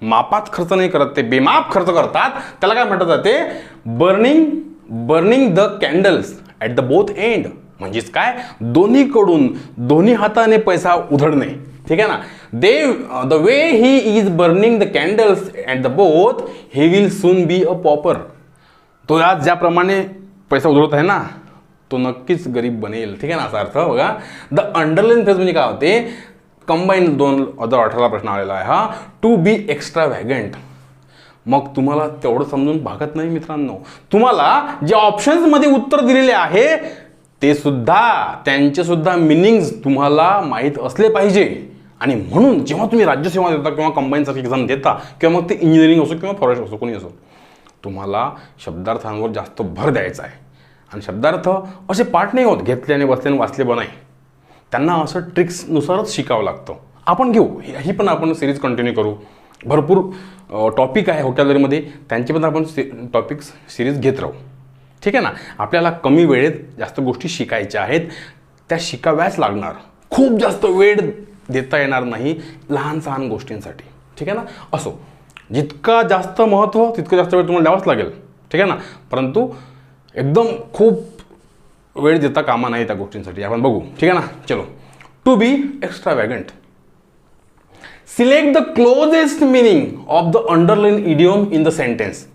मापात खर्च नाही करत, ते बेमाप खर्च करतात. त्याला काय म्हटलं जाते, burning the candles at the both end. म्हणजेच काय, दोन्हीकडून दोन्ही हाताने पैसा उधळणे. ठीक आहे ना. The way he is burning the candles at the both, he will soon be a pauper. तो आज ज्याप्रमाणे पैसा उधळत आहे ना, तो नक्कीच गरीब बनेल. ठीक आहे ना, असा अर्थ. बघा, द अंडरलाईन फेज म्हणजे काय होते, कंबाईन 2018 प्रश्न आलेला आहे हा. To be extravagant. मग तुम्हाला तेवढं समजून भागत नाही मित्रांनो. तुम्हाला जे ऑप्शन्समध्ये उत्तर दिलेले आहे ते सुद्धा, त्यांचे सुद्धा मिनिंग्स तुम्हाला माहीत असले पाहिजे. आणि म्हणून जेव्हा तुम्ही राज्यसेवा देता किंवा कंबाईनसारखी एक्झाम देता किंवा मग ते इंजिनिअरिंग असो किंवा फॉरेस्ट असो, कोणी असो, तुम्हाला शब्दार्थांवर जास्त भर द्यायचा आहे. आणि शब्दार्थ असे पाठ नाही होत घेतल्याने बसल्याने वाचले बनाय. त्यांना असं ट्रिक्सनुसारच शिकावं लागतं. आपण घेऊ ही पण आपण सिरीज कंटिन्यू करू. भरपूर टॉपिक आहे व्होकॅब्युलरीमध्ये, त्यांचे पण आपण टॉपिक्स सिरीज घेत राहू. ठीक आहे ना. आपल्याला कमी वेळेत जास्त गोष्टी शिकायच्या आहेत, त्या शिकाव्याच लागणार. खूप जास्त वेळ देता येणार नाही लहान सहान गोष्टींसाठी. ठीक आहे ना. असो, जितका जास्त महत्त्व तितकं जास्त वेळ तुम्हाला द्यावाच लागेल. ठीक आहे ना. परंतु एकदम खूप वेळ देता कामा नाही त्या गोष्टींसाठी. आपण बघू. ठीक आहे ना. चलो. To be extravagant. Select the closest meaning of the underline idiom in the sentence.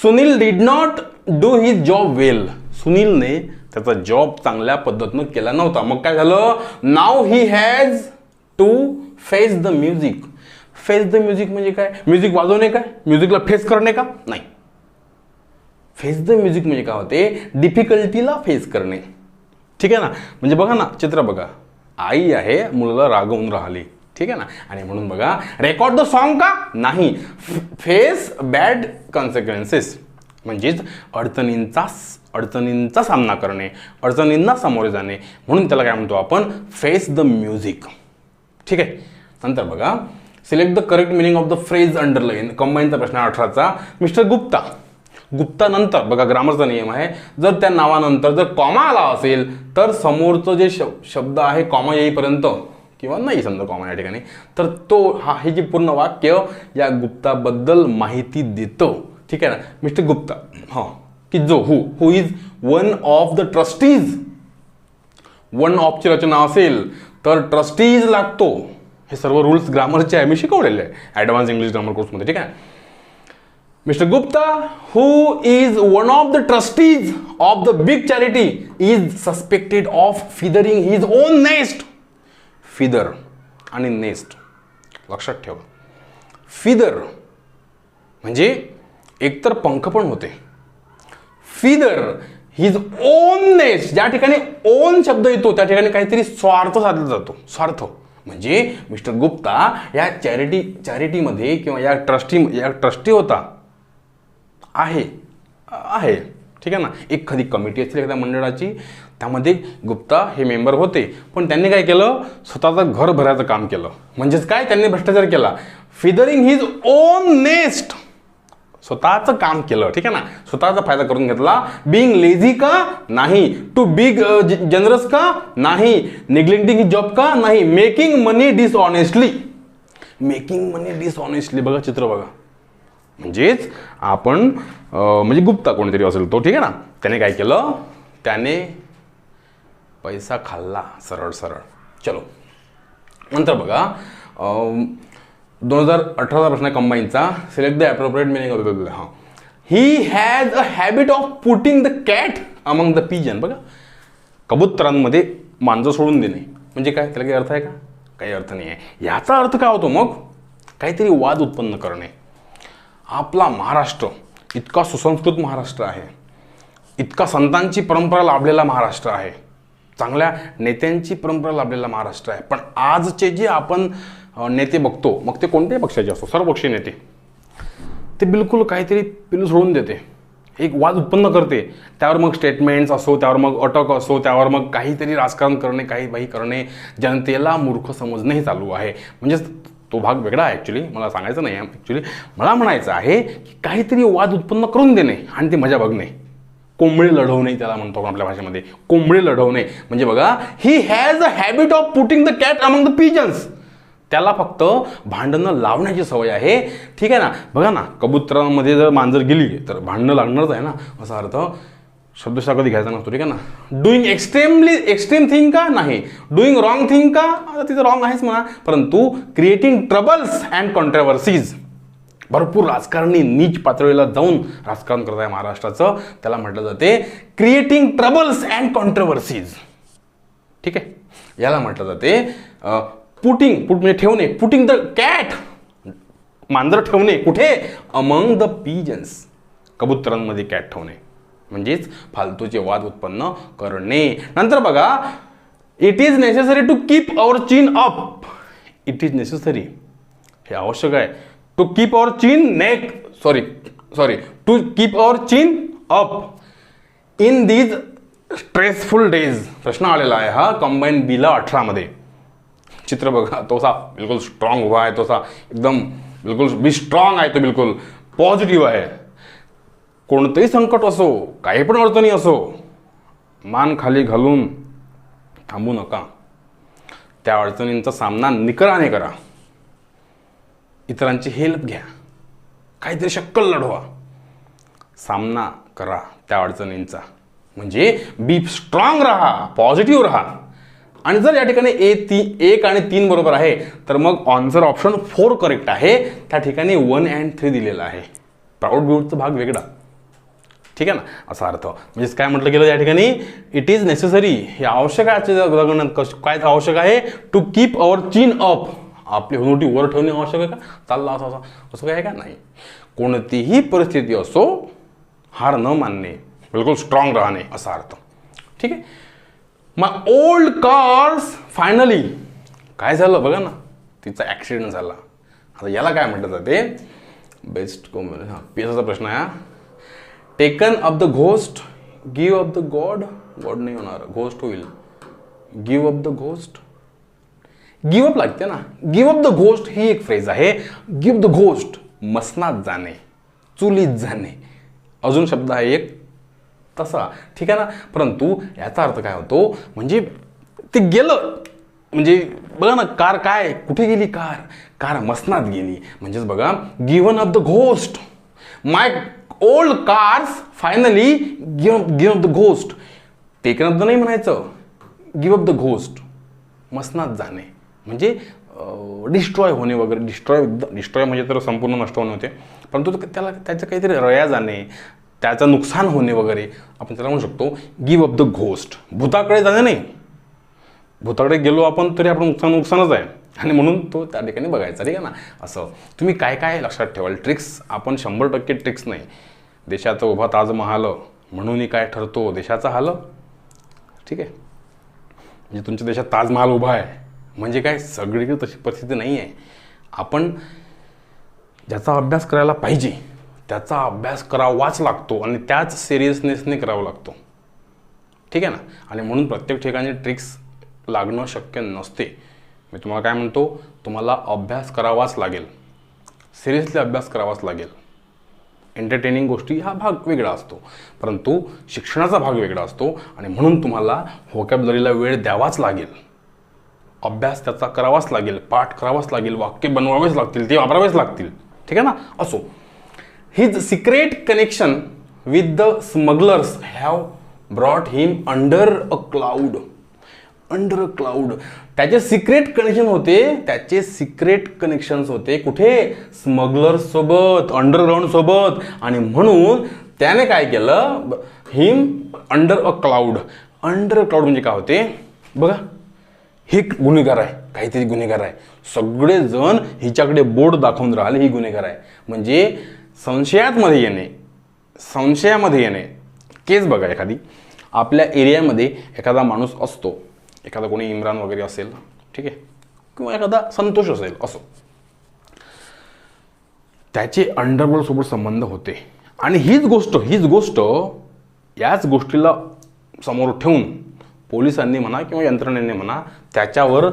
Sunil did not do his job well. सुनीलने त्याचा जॉब चांगल्या पद्धतीनं केला नव्हता. मग काय झालं? Now he has to face the music. Face the music म्हणजे काय? म्युझिक वाजवणे काय? म्युझिकला फेस करणे का? नाही. फेस द म्युझिक म्हणजे काय होते? डिफिकल्टीला फेस करणे. ठीक आहे ना. म्हणजे बघा ना, चित्र बघा. आई आहे, मुलाला रागवून राहिली. ठीक आहे ना. आणि म्हणून बघा, रेकॉर्ड द सॉन्ग का? नाही. फेस बॅड कॉन्सिक्वेन्सेस म्हणजेच अडचणींचा सामना करणे, अडचणींना सामोरे जाणे. म्हणून त्याला काय म्हणतो आपण? Face the music. ठीक आहे. नंतर बघा, select the correct meaning of the phrase underline. कंबाईनचा प्रश्न 18चा. मिस्टर गुप्ता. गुप्ता नंतर बघा, ग्रामरचा नियम आहे, जर त्या नावानंतर जर कॉमा आला असेल तर समोरचं जे शब्द आहे कॉमा येईपर्यंत, किंवा नाही समजा कॉमा या ठिकाणी, तर तो हे जे पूर्ण वाक्य या गुप्ताबद्दल माहिती देतो. ठीक आहे ना. मिस्टर गुप्ता, हां, की जो who is one of the trustees. One ऑफची रचना असेल तर ट्रस्टीज लागतो. हे सर्व रूल्स ग्रामरचे आहे, मी शिकवलेले आहे ॲडव्हान्स इंग्लिश ग्रामर कोर्समध्ये. ठीक आहे. Mister Gupta, who is one of the trustees of the big charity, is suspected of feathering his own nest. Feather आणि नेस्ट लक्षात ठेवा. फिदर म्हणजे एकतर पंख पण होते. फिदर हिज ओन नेस्ट, ज्या ठिकाणी ओन शब्द येतो त्या ठिकाणी काहीतरी स्वार्थ साधला जातो. स्वार्थ म्हणजे मिस्टर गुप्ता या चॅरिटीमध्ये किंवा या ट्रस्टी होता आहे. ठीक आहे ना. एखादी कमिटी असते एखाद्या मंडळाची, त्यामध्ये गुप्ता हे मेंबर होते, पण त्यांनी काय केलं? स्वतःचं घर भरायचं काम केलं. म्हणजेच काय? त्यांनी भ्रष्टाचार केला. फिदरिंग हिज ओन नेस्ट, स्वतःचं काम केलं. ठीक आहे ना. स्वतःचा फायदा करून घेतला. बिंग लेझी का? नाही. टू बिग जनरस का? नाही. निग्लेक्टिंग हिज जॉब का? नाही. मेकिंग मनी डिसऑनेस्टली. मेकिंग मनी डिसऑनेस्टली. बघा चित्र बघा. म्हणजेच आपण म्हणजे गुप्ता कोणीतरी असेल तो. ठीक आहे ना. त्याने काय केलं? त्याने पैसा खाल्ला सरळ सरळ. चलो. नंतर बघा, 2018चा प्रश्न आहे कंबाईनचा. Select the appropriate meaning of the. हां, he has a habit of putting the cat among the pigeon. बघा, कबुतरांमध्ये मांजर सोडून देणे म्हणजे काय? त्याला काही अर्थ आहे का? काही अर्थ नाही आहे. याचा अर्थ काय होतो मग? काहीतरी वाद उत्पन्न करणे. आपला महाराष्ट्र इतका सुसंस्कृत महाराष्ट्र आहे, इतका संतांची परंपरा लाभलेला महाराष्ट्र आहे, चांगल्या नेत्यांची परंपरा लाभलेला महाराष्ट्र आहे. पण आजचे जे आपण नेते बघतो, मग ते कोणत्याही पक्षाचे असो, सर्वपक्षीय नेते, ते बिलकुल काहीतरी पिलू सोडून देते, एक वाद उत्पन्न करते. त्यावर मग स्टेटमेंट्स असो, त्यावर मग अटक असो, त्यावर मग काहीतरी राजकारण करणे, काही करणे, जनतेला मूर्ख समजणे हे चालू आहे. म्हणजेच तो भाग वेगळा आहे. ॲक्च्युली मला सांगायचं नाही आहे. ॲक्च्युली मला म्हणायचं आहे की काहीतरी वाद उत्पन्न करून देणे आणि ते मजा बघणे. कोंबडे लढवणे त्याला म्हणतो आपण आपल्या भाषेमध्ये. कोंबडे लढवणे म्हणजे बघा, he has a habit of putting the cat among the pigeons. त्याला फक्त भांडणं लावण्याची सवय आहे. ठीक आहे ना. बघा ना, कबुतरामध्ये जर मांजर गेली तर भांडणं लागणारच आहे ना, असा अर्थ. शब्दशः कधी घ्यायचा नसतो. ठीक आहे ना. डुईंग एक्स्ट्रीम थिंग का? नाही. डुईंग रॉंग थिंग का? आता तिथं रॉंग आहेच म्हणा, परंतु क्रिएटिंग ट्रबल्स अँड कॉन्ट्रोवर्सीज. भरपूर राजकारणी नीच पातळीला जाऊन राजकारण करत आहे महाराष्ट्राचं, त्याला म्हटलं जाते क्रिएटिंग ट्रबल्स अँड कॉन्ट्रोवर्सीज. ठीक आहे. याला म्हटलं जाते पुट म्हणजे ठेवणे. पुटिंग द कॅट, मांजर ठेवणे कुठे? अमंग द पिजन्स, कबुतरांमध्ये कॅट ठेवणे म्हणजेच फालतूचे वाद उत्पन्न करणे. नंतर बघा, it is necessary to keep our chin up. It is necessary, हे आवश्यक आहे. To keep our chin to keep our chin up in these stressful days. प्रश्न आलेला आहे हा कंबाईन बीला 18 मध्ये. चित्र बघा, तोसा बिलकुल स्ट्रॉंग उभा आहे, तोसा एकदम बिलकुल बी स्ट्रॉंग आहे तो, बिलकुल पॉझिटिव्ह आहे. कोणतंही संकट असो, काही पण अडचणी असो, मान खाली घालून थांबू नका. त्या अडचणींचा सामना निकराने करा. इतरांची हेल्प घ्या, काहीतरी शक्कल लढवा, सामना करा त्या अडचणींचा. म्हणजे बी स्ट्रॉंग राहा, पॉझिटिव्ह राहा. आणि जर या ठिकाणी 1 आणि 3 बरोबर आहे तर मग आन्सर ऑप्शन 4 करेक्ट आहे. त्या ठिकाणी 1 and 3 दिलेला आहे. प्राऊड ब्यूटचा भाग वेगळा, ठीक आहे ना, असा अर्थ. म्हणजे काय म्हटलं गेलं या ठिकाणी, इट इज नेसेसरी, हे आवश्यक आहे. काय आवश्यक आहे, to keep our chin up, आपली हुनोटी वर ठेवणे आवश्यक आहे का, चालला असं असं काय आहे का, नाही. कोणतीही परिस्थिती असो हार न मानणे, बिलकुल स्ट्रॉंग राहणे असा अर्थ, ठीक आहे. मग ओल्ड कार्स फायनली, काय झालं बघा ना, तिचा ॲक्सिडेंट झाला. आता याला काय म्हटलं जाते, बेस्ट हां पीएसचा प्रश्न आहे. Taken up the ghost, give up the God, God नाही होणार, घोस्ट होईल. Give up the ghost, give up लागते ना, गिव्ह अप द घोस्ट ही एक फ्रेज आहे. गिव्ह द घोस्ट, मसनात जाणे, चुलीत जाणे, अजून शब्द आहे एक तसा, ठीक आहे ना. परंतु याचा अर्थ काय होतो, म्हणजे ते गेलं, म्हणजे बघा ना, कार काय कुठे गेली, कार मसनात गेली. म्हणजेच बघा, given up the ghost, my old cars finally give up the ghost. Taken up the नाही म्हणायचं, गिव्ह अप द घोस्ट, मसनात जाणे म्हणजे डिस्ट्रॉय होणे वगैरे. डिस्ट्रॉय म्हणजे तर संपूर्ण नष्ट होणे होते, परंतु त्याला त्याचं काहीतरी रया जाणे, त्याचं नुकसान होणे वगैरे, आपण त्याला म्हणू शकतो गिव्ह अप द घोस्ट. भूताकडे जाणे नाही, भूताकडे गेलो आपण तरी आपण नुकसानच आहे, आणि म्हणून तो त्या ठिकाणी बघायचा, ठीक आहे ना. असं तुम्ही काय काय लक्षात ठेवाल ट्रिक्स, आपण 100% ट्रिक्स नाही. देशाचा उभा ताजमहाल म्हणून काय ठरतो देशाचा हाल, ठीक आहे. म्हणजे तुमच्या देशात ताजमहाल उभा आहे म्हणजे काय, सगळीकडे तशी परिस्थिती नाही आहे. आपण ज्याचा अभ्यास करायला पाहिजे त्याचा अभ्यास करावाच लागतो, आणि त्याच सिरियसनेसने करावा लागतो, ठीक आहे ना. आणि म्हणून प्रत्येक ठिकाणी ट्रिक्स लागणं शक्य नसते. मी तुम्हाला काय म्हणतो, तुम्हाला अभ्यास करावाच लागेल, सिरियसली अभ्यास करावाच लागेल. एंटरटेनिंग गोष्टी हा भाग वेगळा असतो, परंतु शिक्षणाचा भाग वेगळा असतो, आणि म्हणून तुम्हाला व्होकॅब्युलरीला वेळ द्यावाच लागेल, अभ्यास त्याचा करावाच लागेल, पाठ करावाच लागेल, वाक्य बनवावेच लागतील, ते वापरावेच लागतील, ठीक आहे ना. असो, his secret connection with the smugglers have brought him under a cloud. Under a cloud, त्याचे सिक्रेट कनेक्शन होते, त्याचे सिक्रेट कनेक्शन्स होते कुठे, स्मगलर्स सोबत, अंडरग्राऊंड सोबत. आणि म्हणून त्याने काय केलं, him under a cloud. Under cloud म्हणजे काय होते बघा, हे गुन्हेगार आहे, काहीतरी गुन्हेगार आहे, सगळेजण हिच्याकडे बोर्ड दाखवून राहिले ही गुन्हेगार आहे. म्हणजे संशयामध्ये येणे. केस बघा, एखादी आपल्या एरियामध्ये एखादा माणूस असतो, एखादा कोणी इम्रान वगैरे असेल, ठीक आहे, किंवा एखादा संतोष असेल, असो, त्याचे अंडरवर्ल्ड सोबत संबंध होते. आणि हीच गोष्ट याच गोष्टीला समोर ठेवून पोलिसांनी म्हणा किंवा यंत्रणेने म्हणा त्याच्यावर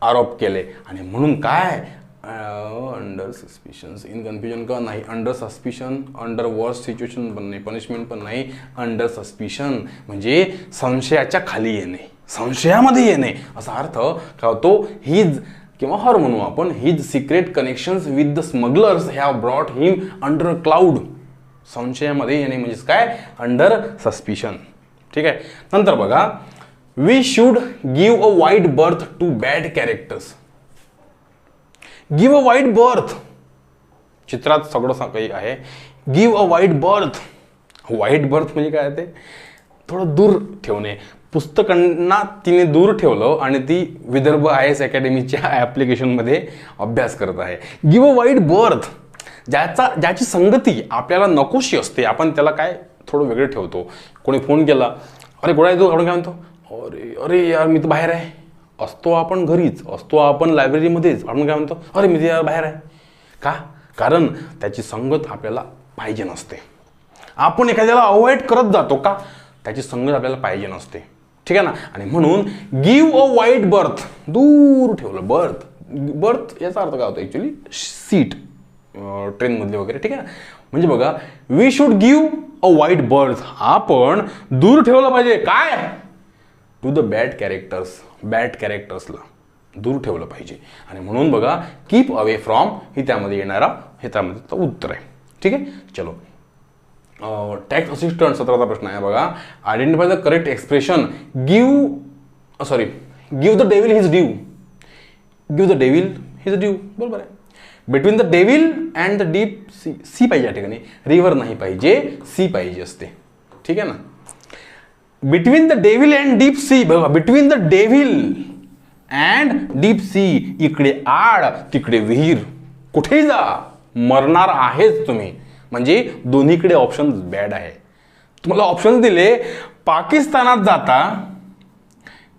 आरोप केले. आणि म्हणून काय, अंडर सस्पिशन, इन कन्फ्युजन का नाही, under suspicion, under worst situation पण नाही, पनिशमेंट पण नाही, अंडर सस्पिशन म्हणजे संशयाच्या खाली येणे, संशयामध्ये येणे असा अर्थ काय होतो. हिज किंवा हर म्हणू आपण, his secret connections with the smugglers have brought him under a cloud. संशयामध्ये येणे म्हणजेच काय, अंडर सस्पिशन, ठीक आहे. नंतर बघा, we should give a wide berth to bad characters. Give a wide berth, चित्रात सगळं काही आहे. Give a wide berth, wide berth म्हणजे काय, ते थोडं दूर ठेवणे. पुस्तकांना तिने दूर ठेवलं आणि ती विदर्भ IAS अकॅडमीच्या ॲप्लिकेशनमध्ये अभ्यास करत आहे. गिव्ह अ वाईड बर्थ, ज्याची संगती आपल्याला नकोशी असते, आपण त्याला काय थोडं वेगळं ठेवतो. कोणी फोन केला, अरे गोळा येतो, आपण काय म्हणतो, अरे यार मी तर बाहेर आहे. असतो आपण घरीच, असतो आपण लायब्ररीमध्येच, आपण काय म्हणतो, अरे मी तर बाहेर आहे. का, कारण त्याची संगत आपल्याला पाहिजे नसते. आपण एखाद्याला अवॉइड करत जातो का, त्याची संगत आपल्याला पाहिजे नसते, ठीक आहे ना. आणि म्हणून गिव्ह अ वाईड बर्थ, दूर ठेवलं, बर्थ याचा अर्थ काय होतो ॲक्च्युली सीट, ट्रेनमधली वगैरे, ठीक आहे ना. म्हणजे बघा, वी शुड गिव्ह अ वाईट बर्थ, आपण दूर ठेवलं पाहिजे काय, टू द बॅड कॅरेक्टर्सला दूर ठेवलं पाहिजे. आणि म्हणून बघा, कीप अवे फ्रॉम ही त्यामध्ये येणारा, हे त्यामध्ये उत्तर आहे. ठीक आहे, चलो. टॅक्स असिस्टंट 17चा प्रश्न आहे बघा. Identify the correct expression. Give the devil his due. Give the devil his due, बरोबर आहे. Between the devil and the deep sea, sea पाहिजे या ठिकाणी, रिव्हर नाही पाहिजे, सी पाहिजे असते. ठीक आहे ना. Between the devil and deep sea, बघा, between the devil and deep sea, इकडे आड तिकडे विहीर, कुठेही जा मरणार आहेच तुम्ही. म्हणजे दोन्हीकडे ऑप्शन बॅड आहे. तुम्हाला ऑप्शन दिले, पाकिस्तानात जाता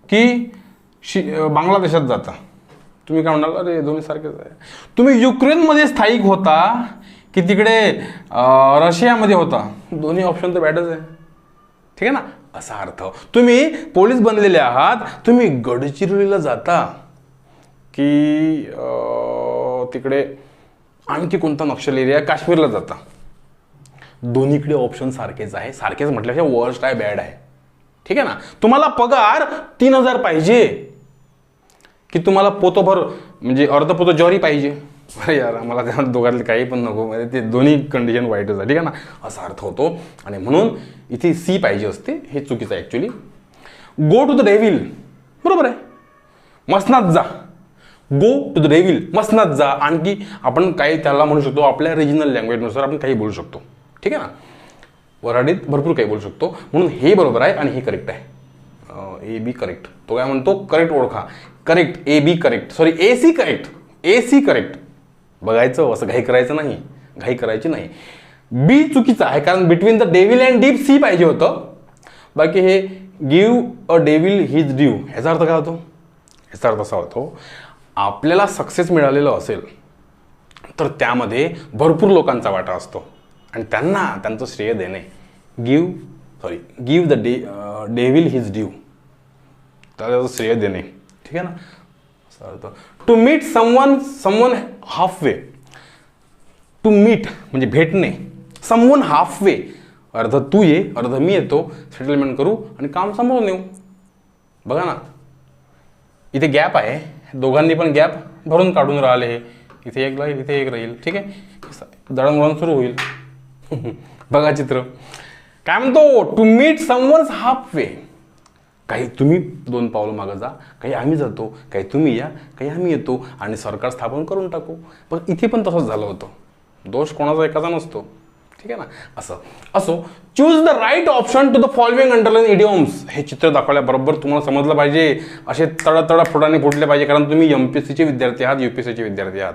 की बांगलादेशात जाता, तुम्ही काय म्हणाल, अरे दोन्ही सारखेच आहे. तुम्ही युक्रेनमध्ये स्थायिक होता की तिकडे रशियामध्ये होता, दोन्ही ऑप्शन तर बॅडच आहे. ठीक आहे ना, असा अर्थ. तुम्ही पोलीस बनलेले आहात, तुम्ही गडचिरोलीला जाता की तिकडे आणखी कोणता नक्षल एरिया, काश्मीरला जाता, दोन्हीकडे ऑप्शन सारखेच आहे. सारखेच म्हटल्याशिवाय वर्स्ट आहे, बॅड आहे. ठीक आहे ना. तुम्हाला पगार 3,000 पाहिजे की तुम्हाला पोतोभर म्हणजे अर्धपोतो ज्वारी पाहिजे, अरे यार मला त्या दोघांतले काही पण नको, म्हणजे ते दोन्ही कंडिशन वाईटच आहे. ठीक आहे ना, असा अर्थ होतो. आणि म्हणून इथे सी पाहिजे असते, हे चुकीचं आहे actually. Go to the devil, बरोबर आहे, मसनात जा. गो टू द डेव्हिल, मसनात जा. आणखी आपण काही त्याला म्हणू शकतो, आपल्या रिजनल लँग्वेजनुसार आपण काही बोलू शकतो. ठीक आहे ना, वराडीत भरपूर काही बोलू शकतो. म्हणून हे बरोबर आहे आणि हे करेक्ट आहे. A B correct. तो काय म्हणतो, करेक्ट ओळखा, correct, A B correct, sorry A C correct, A C correct. बघायचं, असं घाई करायचं नाही, घाई करायची नाही. बी चुकीचं आहे, कारण between the devil and deep C पाहिजे होतं. बाकी हे give a devil his due, ह्याचा अर्थ काय होतो, ह्याचा अर्थ असा होतो, आपल्याला सक्सेस मिळालेलं असेल तर त्यामध्ये भरपूर लोकांचा वाटा असतो आणि त्यांना त्यांचं श्रेय देणे. Give the devil his due, त्याचं श्रेय देणे. ठीक आहे ना, असा अर्थ. To meet someone halfway. To meet म्हणजे भेटणे, समवन हाफवे, अर्ध तू ये, अर्ध मी येतो, सेटलमेंट करू आणि काम संपवून येऊ. बघा ना, इथे गॅप आहे, दोघांनी पण गॅप भरून काढून राहिले. हे इथे एक राहील, इथे एक राहील. ठीक आहे, दळणवळण सुरू होईल. बघा चित्र काय म्हणतो, टू मीट समवन्स हाफवे. काही तुम्ही 2 पावलं मागं जा, काही आम्ही जातो, काही तुम्ही या, काही आम्ही येतो आणि सरकार स्थापन करून टाकू. पण इथे पण तसंच झालं होतं. दोष कोणाचा एकाचा नसतो. ठीक आहे ना, असो. Choose the right option to the following underline idioms. हे चित्र दाखवल्याबरोबर तुम्हाला समजलं पाहिजे, असे तडतड फुटाने फुटले पाहिजे, कारण तुम्ही MPSCचे विद्यार्थी आहात, UPSCचे विद्यार्थी आहात.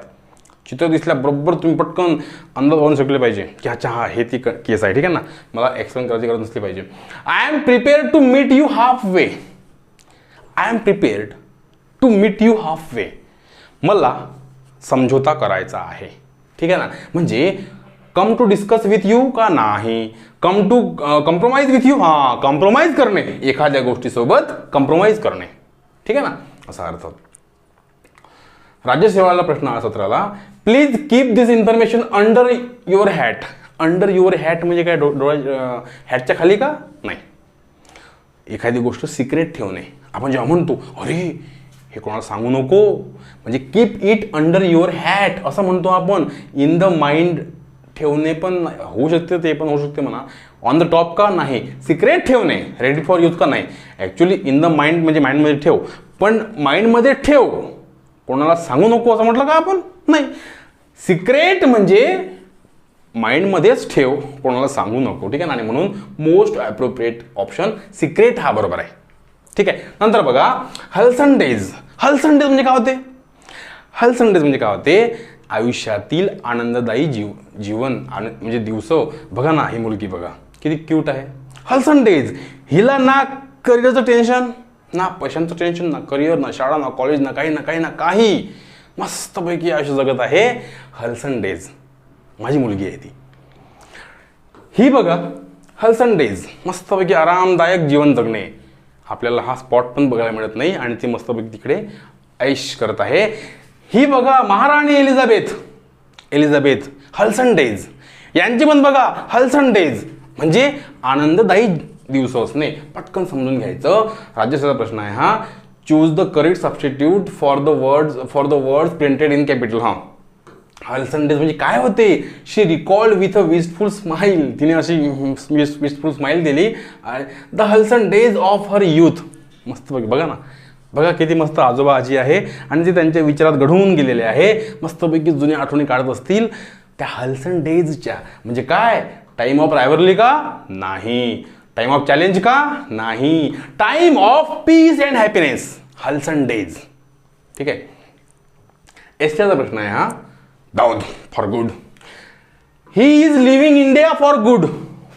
चित्र दिसल्याबरोबर तुम्ही पटकन अंदाज लावून शकले पाहिजे की अच्छा हा हे ती केस आहे. ठीक आहे ना, मला एक्सप्लेन करायची गरज नसली पाहिजे. I am prepared to meet you half way. I am prepared to meet you half way, मला समझोता करायचा आहे. ठीक आहे ना, म्हणजे come to discuss with you का नाही, come to compromise with you, हा कॉम्प्रोमाइज करणे, एखाद्या गोष्टीसोबत कॉम्प्रोमाइज करणे. ठीक आहे ना, असा अर्थ. राज्यसेवाला प्रश्न आहे 17ला. Please keep this information under your hat. Under your hat म्हणजे काय, हॅटच्या खाली का नाही. एखादी गोष्ट सिक्रेट ठेवणे. आपण जेव्हा म्हणतो अरे हे कोणाला सांगू नको, म्हणजे keep it under your hat असं म्हणतो आपण. इन द माइंड ठेवणे पण होऊ शकते, ते पण होऊ शकते म्हणा. ऑन द टॉप का नाही, सिक्रेट ठेवणे, रेडी फॉर यूज का नाही. ॲक्च्युली इन द माइंड म्हणजे माइंडमध्ये ठेव, पण माइंडमध्ये ठेव, कोणाला सांगू नको असं म्हटलं का आपण, नाही. सिक्रेट म्हणजे माइंडमध्येच ठेव, कोणाला सांगू नको. ठीक आहे ना, आणि म्हणून मोस्ट ॲप्रोप्रिएट ऑप्शन सिक्रेट हा बरोबर आहे. ठीक आहे. नंतर बघा हलसन डेज. हलसन डेज म्हणजे काय होते, हलसन डेज म्हणजे काय होते, आयुष्यातील आनंददायी जीवन म्हणजे दिवस. बघा ना, ही मुलगी बघा किती क्यूट आहे. हलसन डेज, हिला ना करिअरचं टेन्शन, ना पैशांचं टेन्शन, ना करिअर, ना शाळा, ना कॉलेज, ना काही मस्तपैकी आयुष्य जगत आहे. हलसन डेज, माझी मुलगी आहे ती. ही बघा हलसन डेज, मस्तपैकी आरामदायक जीवन जगणे. आपल्याला हा स्पॉट पण बघायला मिळत नाही आणि ती मस्तपैकी तिकडे ऐश करत आहे. ही बघा महाराणी एलिझाबेथ हल्सन डेज, यांची पण बघा हल्सन डेज, म्हणजे आनंददायी दिवस असणे. पटकन समजून घ्यायचं. राज्यसेवेचा प्रश्न आहे हा. Choose the correct substitute for the words printed in capital. हा, हल्सन डेज म्हणजे काय होते? She recalled with a wistful smile, तिने अशी विस्टफुल स्माइल दिली. The halcyon days of her youth. मस्त बघा ना, बघा किती मस्त आजोबा आजी आहे आणि ते त्यांच्या विचारात घडवून गेलेले आहे. मस्तपैकी जुन्या आठवणी काढत असतील त्या हल्सन डेजच्या. म्हणजे काय? टाइम ऑफ रायव्हरली का? नाही. टाइम ऑफ चॅलेंज का? नाही. Time of peace and happiness, halcyon days. ठीक आहे. एसच्याचा प्रश्न आहे हा. दाऊद for good. He is leaving India for good.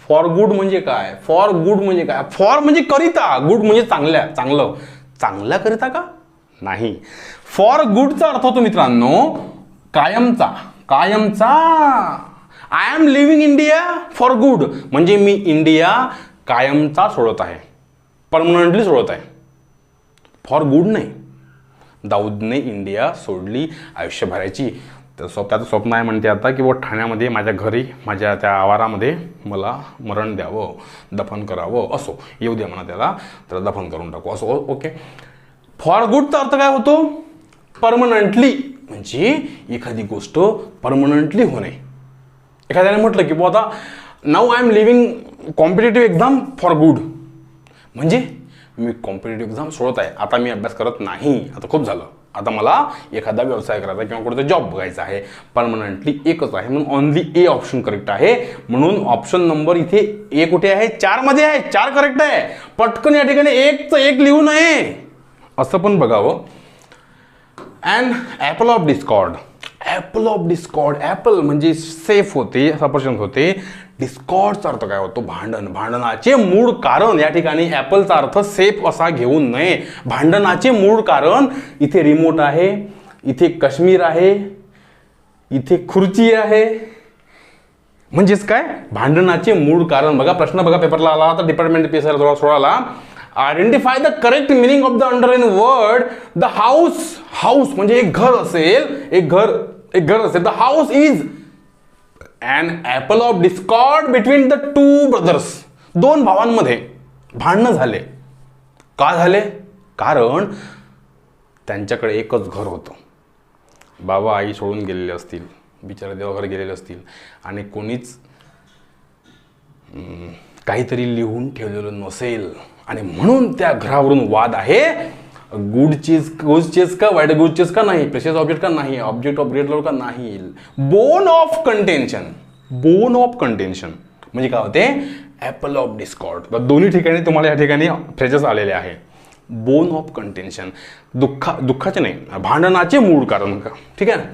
For good म्हणजे काय? फॉर गुड म्हणजे काय? फॉर म्हणजे करिता, गुड म्हणजे चांगल्या करिता का? नाही. फॉर गुडचा अर्थ होतो मित्रांनो कायमचा. I am leaving India for good म्हणजे मी इंडिया कायमचा सोडत आहे, परमनंटली सोडत आहे. फॉर गुड नाही. दाऊदने इंडिया सोडली आयुष्यभराची. त्याचं स्वप्न आहे म्हणते आता की ठाण्यामध्ये माझ्या घरी, माझ्या त्या आवारामध्ये मला मरण द्यावं, दफन करावं. असो, येऊ द्या म्हणा त्याला, त्याला दफन करून टाकू. असो, ओके. फॉर गुडचा अर्थ काय होतो? परमनंटली, म्हणजे एखादी गोष्ट परमनंटली होणे. एखाद्याने म्हटलं की आता now I am leaving competitive exam for good, म्हणजे मी कॉम्पिटेटिव्ह एक्झाम सोडत आहे, आता मी अभ्यास करत नाही, आता खूप झालं, आता मला एखादा व्यवसाय करायचा किंवा कुठे जॉब बघायचा आहे. परमनंटली एकच आहे म्हणून ओनली ए ऑप्शन करेक्ट आहे. म्हणून ऑप्शन नंबर इथे ए कुठे आहे? 4 मध्ये आहे. 4 करेक्ट आहे. पटकन या ठिकाणी 1चं 1 लिहू नये, असं पण बघावं. And Apple of Discord. Apple म्हणजे सेफ होते, सफरचंद होते. डिस्कॉर्डचा अर्थ काय होतो? भांडणाचे मूळ कारण. या ठिकाणी ॲपलचा अर्थ सेफ असा घेऊ नये. भांडणाचे मूळ कारण. इथे रिमोट आहे, इथे काश्मीर आहे, इथे खुर्ची आहे, म्हणजेच काय? भांडणाचे मूळ कारण. बघा प्रश्न बघा पेपरला आला तर डिपार्टमेंट पेपर 16ला. Identify the correct meaning of the underline word. The house म्हणजे एक घर असेल, एक घर असेल. The house is an apple of discord between the two brothers. 2 भावांमध्ये भांडणं झाले. का झाले? कारण त्यांच्याकडे एकच घर होतं. बाबा आई सोडून गेलेले असतील, बिचारे देवाघर गेलेले असतील आणि कोणीच काहीतरी लिहून ठेवलेलं नसेल आणि म्हणून त्या घरावरून वाद आहे. गुड चीज का वाईट गुड चीज का नाही, प्रेशियस ऑब्जेक्ट का नाही, ऑब्जेक्ट ऑफ ग्रेट लव का नाही. बोन ऑफ कंटेन्शन म्हणजे काय होते? Apple of Discord. दोन्ही ठिकाणी तुम्हाला या ठिकाणी फ्रेजेस आलेले आहे. बोन ऑफ कंटेन्शन, दुःखाचे नाही, भांडणाचे मूळ कारण का. ठीक आहे.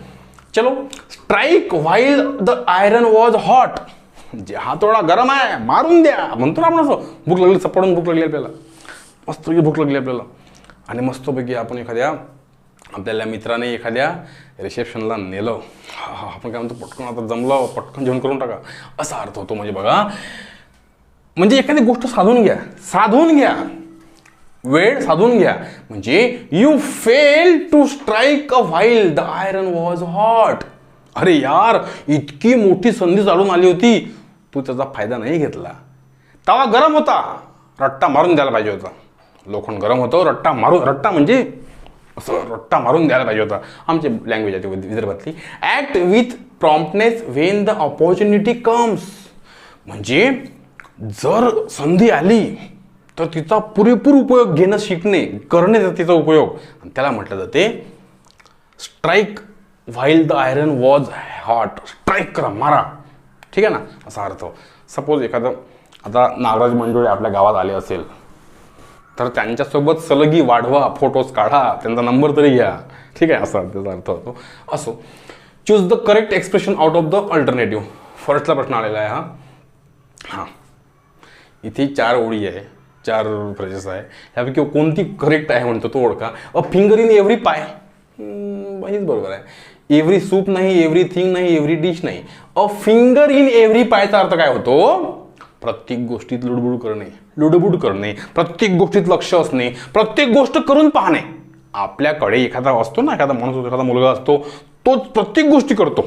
चलो. Strike while the iron was hot. जे हा थोडा गरम आहे, मारून द्या म्हणतो ना आपण. असं भूक लागली, सपडून भूक लागली आपल्याला, मस्त भूक लागली आपल्याला आणि मस्तपैकी आपण आपल्याला मित्राने एखाद्या रिसेप्शनला नेलं, आपण काय म्हणतो पटकन आता जमलं, पटकन जेवण करून टाका, असा अर्थ होतो. म्हणजे बघा, म्हणजे एखादी गोष्ट साधून घ्या, वेळ साधून घ्या. म्हणजे you fail to strike a while the iron was hot. अरे यार, इतकी मोठी संधी चालून आली होती, तू त्याचा फायदा नाही घेतला. तवा गरम होता, रट्टा मारून द्यायला पाहिजे होता. लोखंड गरम होतं, रट्टा म्हणजे असं रट्टा मारून द्यायला पाहिजे होता. आमची लँग्वेज आहे ती विदर्भातली. Act with promptness when the opportunity comes. म्हणजे जर संधी आली तर तिचा पुरेपूर उपयोग घेणं शिकणे, करणे तिचा उपयोग, त्याला म्हटलं जाते strike while the iron was hot. Strike करा, मारा. ठीक आहे ना, असा अर्थ. सपोज एखादं आता नागराज मंडळी आपल्या गावात आले असेल तर त्यांच्यासोबत सलगी वाढवा, फोटोज काढा, त्यांचा नंबर तरी घ्या. ठीक आहे, असा त्याचा अर्थ होतो. असो. Choose the correct expression out of the alternative. फर्स्टला प्रश्न आलेला आहे हा. इथे 4 ओळी आहे, 4 फ्रेजेस आहे. ह्यापैकी कोणती करेक्ट आहे म्हणतो तो ओळखा. अ फिंगर इन एव्हरी पाय, हेच बरोबर आहे. एव्हरी सूप नाही, एव्हरीथिंग नाही, एव्हरी डिश नाही. अ फिंगर इन एव्हरी पायचा अर्थ काय होतो? प्रत्येक गोष्टीत लुडबुड करणे, प्रत्येक गोष्टीत लक्ष असणे, प्रत्येक गोष्ट करून पाहणे. आपल्याकडे एखादा असतो ना, एखादा माणूस, एखादा मुलगा असतो, तोच प्रत्येक गोष्टी करतो,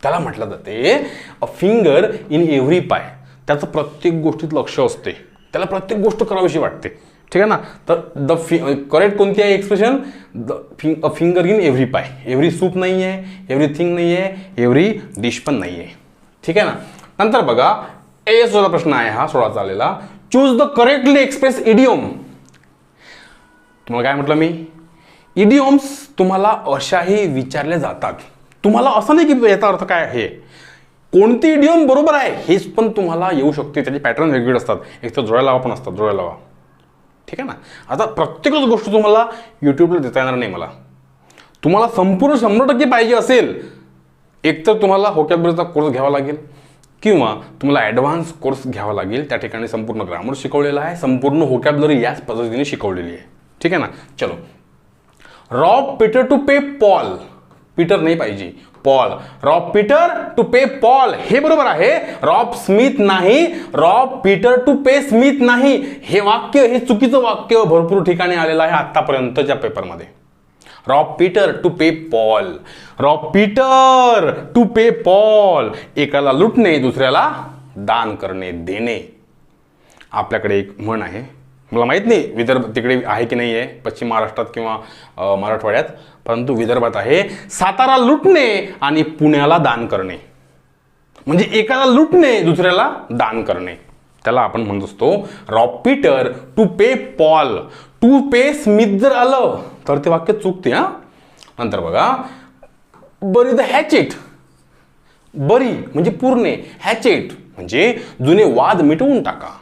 त्याला म्हटलं जाते अ फिंगर इन एव्हरी पाय. त्याचं प्रत्येक गोष्टीत लक्ष असते, त्याला प्रत्येक गोष्ट करावीशी वाटते. ठीक आहे ना. तर करेक्ट कोणती आहे expression? A finger in every पाय. एव्हरी सूप नाही आहे, एव्हरीथिंग नाही आहे, एव्हरी डिश पण नाही आहे. ठीक आहे ना. नंतर बघा एसचा प्रश्न आहे हा 16चा आलेला. Choose the correctly express idiom. तुम्हाला काय म्हटलं मी? इडियम्स तुम्हाला अशाही विचारले जातात. तुम्हाला असं नाही की याचा अर्थ काय आहे, कोणती इडियम बरोबर आहे हेच पण तुम्हाला येऊ शकते. त्याचे पॅटर्न वेगवेगळे असतात. एक तर जोड्या लावा पण असतात, जोड्या लावा. ठीक आहे ना. आता प्रत्येकच गोष्ट तुम्हाला यूट्यूबला देता येणार नाही मला. तुम्हाला संपूर्ण 100% पाहिजे असेल, एकतर तुम्हाला व्होकॅब्युलरीचा कोर्स घ्यावा लागेल किंवा तुम्हाला ॲडव्हान्स कोर्स घ्यावा लागेल. त्या ठिकाणी संपूर्ण ग्रामर शिकवलेलं आहे, संपूर्ण व्होकॅब्युलरी याच पद्धतीने शिकवलेली आहे. ठीक आहे ना. चलो. Rob Peter to pay Paul. Peter नाही पाहिजे, Paul. Rob Peter to pay Paul हे बरोबर आहे. रॉब स्मिथ नाही, rob Peter to pay Smith नाही. हे वाक्य, हे चुकीचं वाक्य भरपूर ठिकाणी आलेलं आहे आतापर्यंतच्या पेपरमध्ये. Rob Peter to pay Paul. Rob Peter to pay Paul. एकाला लुटणे, दुसऱ्याला दान करणे, देणे. आपल्याकडे एक म्हण आहे, मला माहीत नाही विदर्भ तिकडे आहे की नाही आहे, पश्चिम महाराष्ट्रात किंवा मराठवाड्यात, परंतु विदर्भात आहे. सातारा लुटणे आणि पुण्याला दान करणे. म्हणजे एकाला लुटणे, दुसऱ्याला दान करणे. त्याला आपण म्हणत असतो rob Peter to pay Paul. To pay Smith जर आलं तर ते वाक्य चुकते. हा. नंतर बघा बरी द हॅचेट. बरी म्हणजे पुरणे, हॅचेट म्हणजे जुने वाद मिटवून टाका.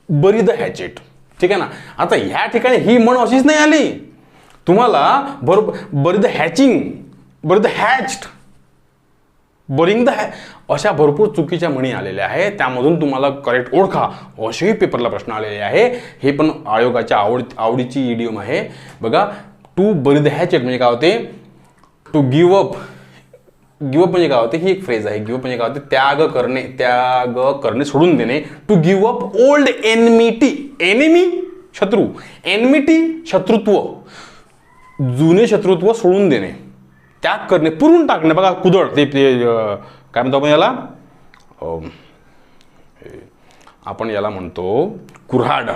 बरी द हॅचेट. ठीक आहे ना. आता ह्या ठिकाणी ही म्हण अशीच नाही आली. तुम्हाला बरोबर bury the hatching, bury the hatched, burying the अशा भरपूर चुकीच्या म्हणी आलेल्या आहेत. त्यामधून तुम्हाला करेक्ट ओळखा असेही पेपरला प्रश्न आलेले आहे. हे पण आयोगाच्या आवडीची इडियम आहे. बघा टू बरी द हॅचेट म्हणजे काय होते? To give up. Give up म्हणजे काय होते? ही एक फ्रेज आहे. गिव्ह अप म्हणजे काय होते? त्याग करणे, त्याग करणे, सोडून देणे. To give up old enmity. Enemy शत्रू, एनमिटी शत्रुत्व, जुने शत्रुत्व सोडून देणे, त्याग करणे, पुरून टाकणे. बघा कुदळ, ते काय म्हणतो आपण याला? आपण याला म्हणतो कुऱ्हाड.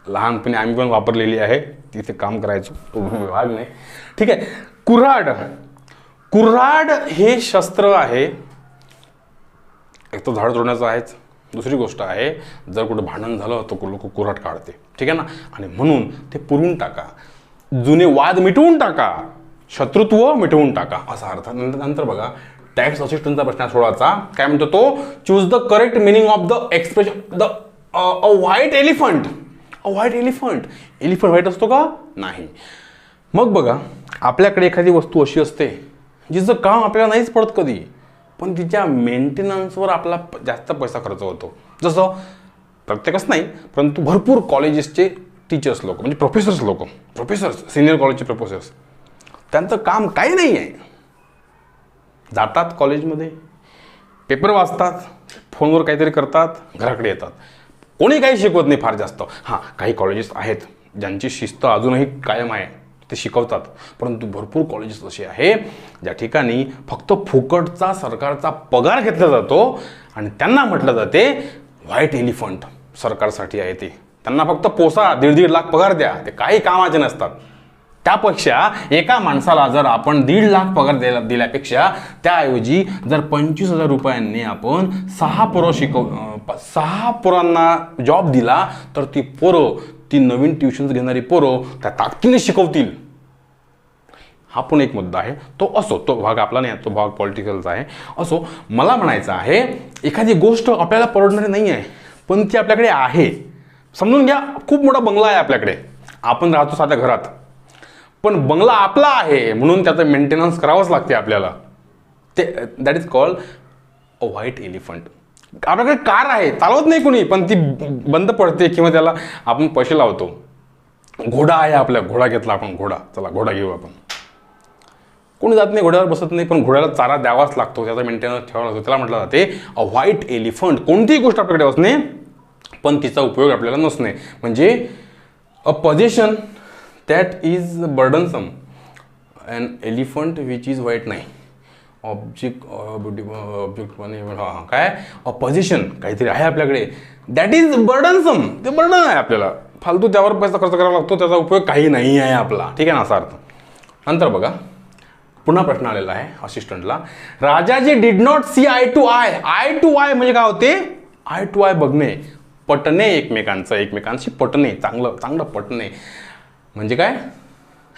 लहानपणी आम्ही पण वापरलेली आहे, तिथे काम करायचो, तो विभाग नाही. ठीक आहे. कुऱ्हाड. कुऱ्हाड हे शस्त्र आहे. एक तर झाड तोडण्याचं आहेच, दुसरी गोष्ट आहे जर कुठं भांडण झालं तर लोक कुऱ्हाड काढते. ठीक आहे ना. आणि म्हणून ते पुरून टाका, जुने वाद मिटवून टाका, शत्रुत्व मिटवून टाका असा अर्थ. नंतर बघा टॅक्स असिस्टंटचा प्रश्न 16चा काय म्हणतो तो? Choose the correct meaning of the expression the a white elephant. A white elephant. Elephant white असतो का? नाही. मग बघा आपल्याकडे एखादी वस्तू अशी असते जिचं काम आपल्याला नाहीच पडत कधी, पण तिच्या मेंटेनन्सवर आपला जास्त पैसा खर्च होतो. जसं प्रत्येकच नाही परंतु भरपूर कॉलेजेसचे टीचर्स लोक म्हणजे प्रोफेसर्स सिनियर कॉलेजचे प्रोफेसर्स, त्यांचं काम काही नाही आहे. जातात कॉलेजमध्ये, पेपर वाचतात, फोनवर काहीतरी करतात, घराकडे येतात. कोणी काही शिकवत नाही फार जास्त. हां, काही कॉलेजेस आहेत ज्यांची शिस्त अजूनही कायम आहे, ते शिकवतात. परंतु भरपूर कॉलेजेस असे आहे ज्या ठिकाणी फक्त फुकटचा सरकारचा पगार घेतला जातो आणि त्यांना म्हटलं जाते व्हाईट एलिफंट. सरकारसाठी आहे ते, त्यांना फक्त पोसा 1.5 लाख पगार द्या, ते काही कामाचे नसतात. त्यापेक्षा एका माणसाला जर आपण 1.5 लाख पगार दिल्यापेक्षा त्याऐवजी जर 25,000 रुपयांनी आपण 6 पोरांना जॉब दिला तर ती पोरं, ती नवीन ट्युशन्स घेणारी पोरं त्या ताकदीने शिकवतील. हा पण एक मुद्दा आहे. तो असो, तो भाग आपला नाही, तो भाग पॉलिटिकलचा आहे. असो, मला म्हणायचं आहे एखादी गोष्ट आपल्याला परवडणारी नाही आहे पण ती आपल्याकडे आहे. समजून घ्या, खूप मोठा बंगला आहे आपल्याकडे, आपण राहतो साध्या घरात, पण बंगला आपला आहे म्हणून त्याचं मेंटेनन्स करावंच लागते आपल्याला. ते that is called a white elephant. आपल्याकडे कार आहे, चालवत नाही कोणी, पण ती बंद पडते किंवा त्याला आपण पैसे लावतो. घोडा आहे आपल्या, घोडा घेतला आपण, घोडा, चला घोडा घेऊ आपण. कोणी जात नाही, घोड्यावर बसत नाही, पण घोड्याला चारा द्यावाच लागतो, त्याचा मेंटेनन्स ठेवावा लागतो. त्याला म्हटलं जाते अ व्हाईट एलिफंट. कोणतीही गोष्ट आपल्याकडे असणे पण तिचा उपयोग आपल्याला नसणे, म्हणजे a possession that is burdensome. And elephant which is white नाही. ऑब्जेक्ट काय पोझिशन काहीतरी आहे आपल्याकडे, दॅट इज बर्डनसम. ते बर्डन आहे आपल्याला, फालतू त्यावर पैसा खर्च करावा लागतो, त्याचा उपयोग काही नाही आहे आपला. ठीक आहे ना, असा अर्थ. नंतर बघा पुन्हा प्रश्न आलेला आहे असिस्टंटला. Rajaji did not see eye to eye. Eye to eye म्हणजे काय होते? आय टू आय बघणे, पटणे एकमेकांशी पटणे, चांगलं पटणे म्हणजे काय?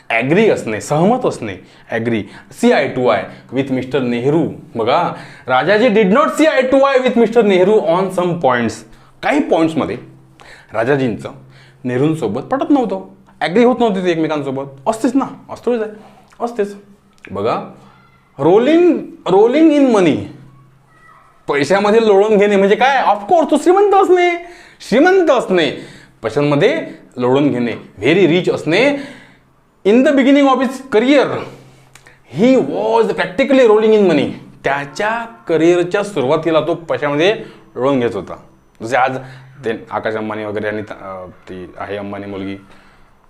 ॲग्री असणे, सहमत असणे, agree. See eye to eye with Mister Nehru. बघा Rajaji did not see eye to eye with Mister Nehru on some points. काही पॉईंट्समध्ये राजाजींचं नेहरूंसोबत पटत नव्हतं, ॲग्री होत नव्हते ते एकमेकांसोबत. असतेच ना, असतोच आहे, असतेच. बघा रोलिंग इन मनी, पैशामध्ये लोळून घेणे म्हणजे काय? ऑफकोर्स तो श्रीमंत असणे, पैशांमध्ये लोळून घेणे, व्हेरी रिच असणे. In the beginning of his career he was practically rolling in money. त्याच्या करिअरच्या सुरुवातीला तो पैशामध्ये लोळून घेत होता. जसे आज ते आकाश अंबानी वगैरे आणि ती आहे अंबानी मुलगी,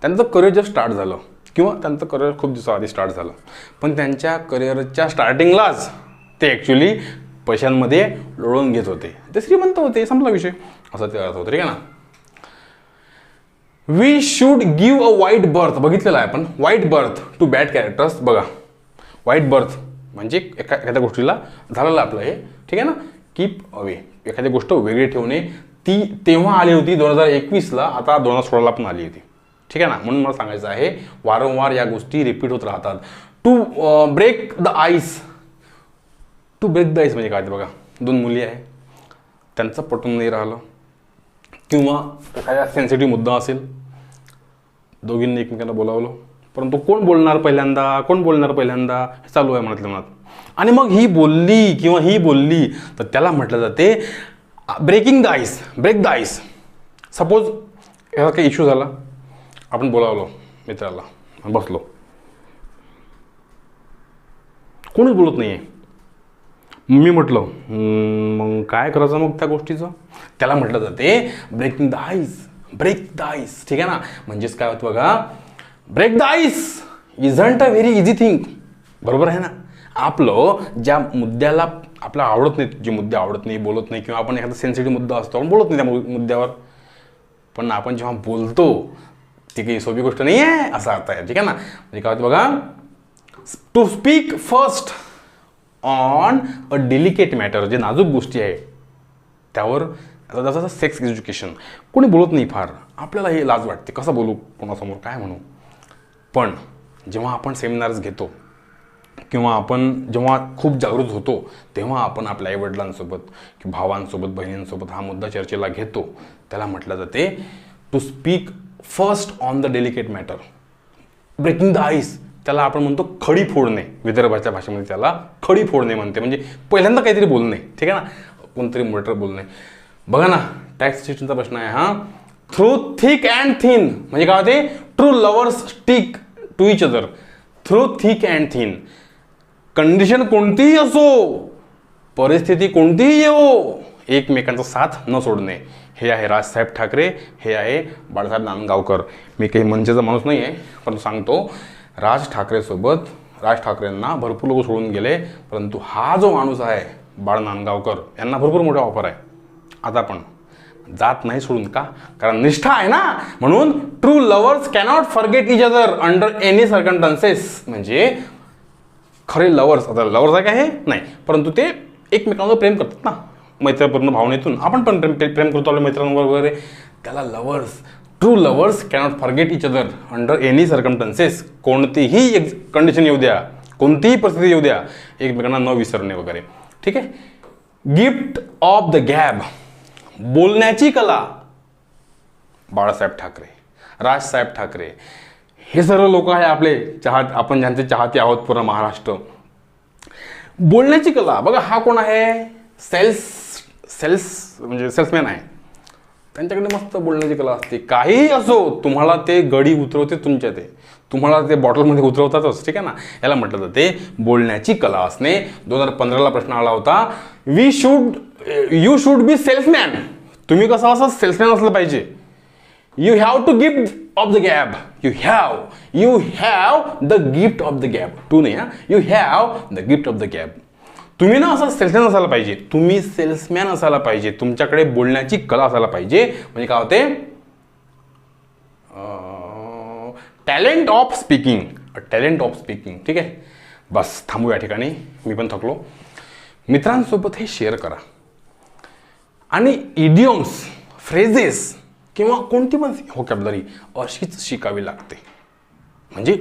त्यांचं करिअर जस्ट स्टार्ट झालं किंवा त्यांचं करिअर खूप दिवसाआधी स्टार्ट झालं, पण त्यांच्या करिअरच्या स्टार्टिंगलाच ते ॲक्च्युली पैशांमध्ये लोळून घेत होते. ते श्रीमंत होते, संपला विषय, असं ते अर्थ होतं. ठीक आहे ना. वी शूड गिव्ह अ वाईट बर्थ. बघितलेलं आहे आपण, वाईट बर्थ टू बॅड कॅरेक्टर्स. बघा वाईट बर्थ म्हणजे एखाद्या गोष्टीला झालेलं आपलं हे. ठीक आहे ना. कीप अवे, एखादी गोष्ट वेगळी ठेवणे. ती तेव्हा आली होती 2021ला, आता 2016ला पण आली होती. ठीक आहे ना. म्हणून मला सांगायचं आहे, वारंवार या गोष्टी रिपीट होत राहतात. To break the ice. To break the ice म्हणजे काय? बघा दोन मुली आहे, त्यांचं पटून नाही राहिलं किंवा एखादा सेन्सिटिव्ह मुद्दा असेल, दोघींनी एकमेकांना बोलावलं, परंतु कोण बोलणार पहिल्यांदा हे चालू आहे मनातल्या मनात. आणि मग ही बोलली तर त्याला म्हटलं जाते breaking the ice, break the ice. Suppose याचा काही इश्यू झाला, आपण बोलावलो मित्राला, बसलो, कोणीच बोलत नाही आहे. मी म्हटलं मग काय करायचं मग त्या गोष्टीचं? त्याला म्हटलं जाते breaking the ice, break the ice. ठीक आहे ना. म्हणजेच काय होतं बघा, break the ice isn't a very easy thing. बरोबर आहे ना. आपलं ज्या मुद्द्याला आपल्याला आवडत नाही, जे मुद्दे आवडत नाही, बोलत नाही, किंवा आपण एखादा सेन्सिटिव्ह मुद्दा असतो, आपण बोलत नाही त्या मुद्द्यावर, पण आपण जेव्हा बोलतो ती काही सोपी गोष्ट नाही आहे, असा अर्थ आहे. ठीक आहे ना. म्हणजे काय होतं बघा, to speak first on a delicate matter, जे नाजूक गोष्टी आहे त्यावर. आता जसं सेक्स एज्युकेशन कोणी बोलत नाही फार, आपल्याला हे लाज वाटते, कसं बोलू कोणासमोर, काय म्हणू. पण जेव्हा आपण सेमिनार्स घेतो किंवा आपण जेव्हा खूप जागृत होतो, तेव्हा आपण आपल्या आईवडिलांसोबत किंवा भावांसोबत, बहिणींसोबत हा मुद्दा चर्चेला घेतो. त्याला म्हटलं जाते to speak first on the delicate matter, breaking the ice. त्याला आपण म्हणतो खडी फोडणे, विदर्भाच्या भाषेमध्ये त्याला खडी फोडणे म्हणते, म्हणजे पहिल्यांदा काहीतरी बोलणे. ठीक आहे ना. कोणतरी मॅटर बोलणे. बघा ना, टॅक्स सिस्टमचा प्रश्न आहे हा. थ्रू थिक अँड थिन म्हणजे काय होते? True lovers stick to each other. Through thick and thin, condition कोणतीही असो, परिस्थिती कोणतीही येवो, एकमेकांचा साथ न सोडणे. हे आहे राजसाहेब ठाकरे, हे आहे बाळासाहेब नांदगावकर. मी काही मंचेचा माणूस नाही आहे, पण सांगतो, राज ठाकरेंना भरपूर लोक सोडून गेले, परंतु हा जो माणूस आहे बाळ नांदगावकर, यांना भरपूर मोठा ऑफर आहे. आता पण जात नाही सोडून, का? कारण निष्ठा आहे ना. म्हणून true lovers cannot forget each other under any circumstances. म्हणजे खरे लवर्स, आता लवर्स आहे का हे नाही, परंतु ते एकमेकांवर प्रेम करतात ना, मैत्रीपूर्ण भावनेतून. आपण पण प्रेम करतो आपल्या मित्रांवर वगैरे, त्याला lovers. True lovers cannot forget each other under any circumstances. कोणतीही कंडिशन येऊ द्या, कोणतीही परिस्थिती येऊ द्या, एकमेकांना न विसरणे वगैरे. ठीक आहे. गिफ्ट ऑफ द गॅब, बोलण्याची कला, बाळासाहेब ठाकरे, राजसाहेब ठाकरे, हे सर्व लोक आहे आपले आपण ज्यांचे चाहते आहोत पूर्ण महाराष्ट्र. बोलण्याची कला बघा, हा कोण आहे? म्हणजे सेल्समॅन आहे. त्यांच्याकडे मस्त बोलण्याची कला असते. काहीही असो, तुम्हाला ते गडी उतरवते तुमच्या, ते तुम्हाला ते बॉटलमध्ये उतरवतातच. ठीक आहे ना. याला म्हटलं जाते बोलण्याची कला असणे. 2015ला प्रश्न आला होता, यू शुड बी सेल्समॅन. तुम्ही कसं असं सेल्समॅन असलं पाहिजे. You have to gift of the gab. You have the gift of the gab. To नाही हा, you have the gift of the gab. तुम्ही ना असं सेल्समॅन असायला पाहिजे. तुम्ही सेल्समॅन असायला पाहिजे. तुमच्याकडे बोलण्याची कला असायला पाहिजे. म्हणजे काय होते, talent of speaking. Talent of speaking. ठीक आहे, बस थांबू या ठिकाणी, मी पण थकलो. मित्रांसोबत हे शेअर करा. आणि इडियम्स, फ्रेजेस किंवा कोणती पण व्होकॅब्युलरी अशीच शिकावी लागते. म्हणजे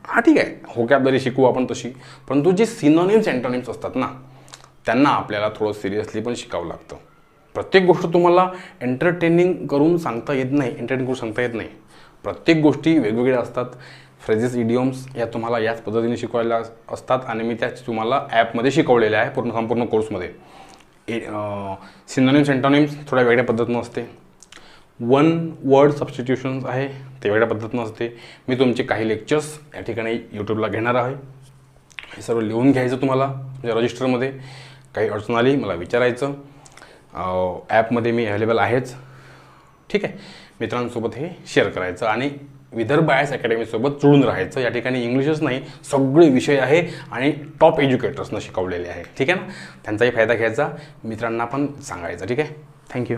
हा ठीक आहे, व्होकॅब्युलरी शिकू आपण तशी, परंतु जे सिनोनिम्स अँटोनिम्स असतात ना, त्यांना आपल्याला थोडं सिरियसली पण शिकावं लागतं. प्रत्येक गोष्ट तुम्हाला एंटरटेनिंग करून सांगता येत नाही, एंटरटेन करून सांगता येत नाही. प्रत्येक गोष्टी वेगवेगळ्या असतात. फ्रेजेस, इडियम्स या तुम्हाला याच पद्धतीने शिकवायला असतात आणि मी त्याच तुम्हाला ॲपमध्ये शिकवलेल्या आहे संपूर्ण कोर्समध्ये. सिनोनिम्स अँटोनिम्स थोड्या वेगळ्या पद्धतीनं असते. वन वर्ड सबस्टिट्यूशन्स आहे ते वेगळ्या पद्धतीनं असते. मी तुमचे काही लेक्चर्स या ठिकाणी यूट्यूबला घेणार आहे. हे सर्व लिहून घ्यायचं तुम्हाला म्हणजे रजिस्टरमध्ये. काही अडचण आली मला विचारायचं. ॲपमध्ये मी अवेलेबल आहेच. ठीक आहे, मित्रांसोबत हे शेअर करायचं आणि विदर्भ आय एस अकॅडमीसोबत जुळून राहायचं. या ठिकाणी इंग्लिशच नाही, सगळे विषय आहे आणि टॉप एज्युकेटर्सनं शिकवलेले आहे. ठीक आहे ना, त्यांचाही फायदा घ्यायचा, मित्रांना पण सांगायचं. ठीक आहे, थँक्यू.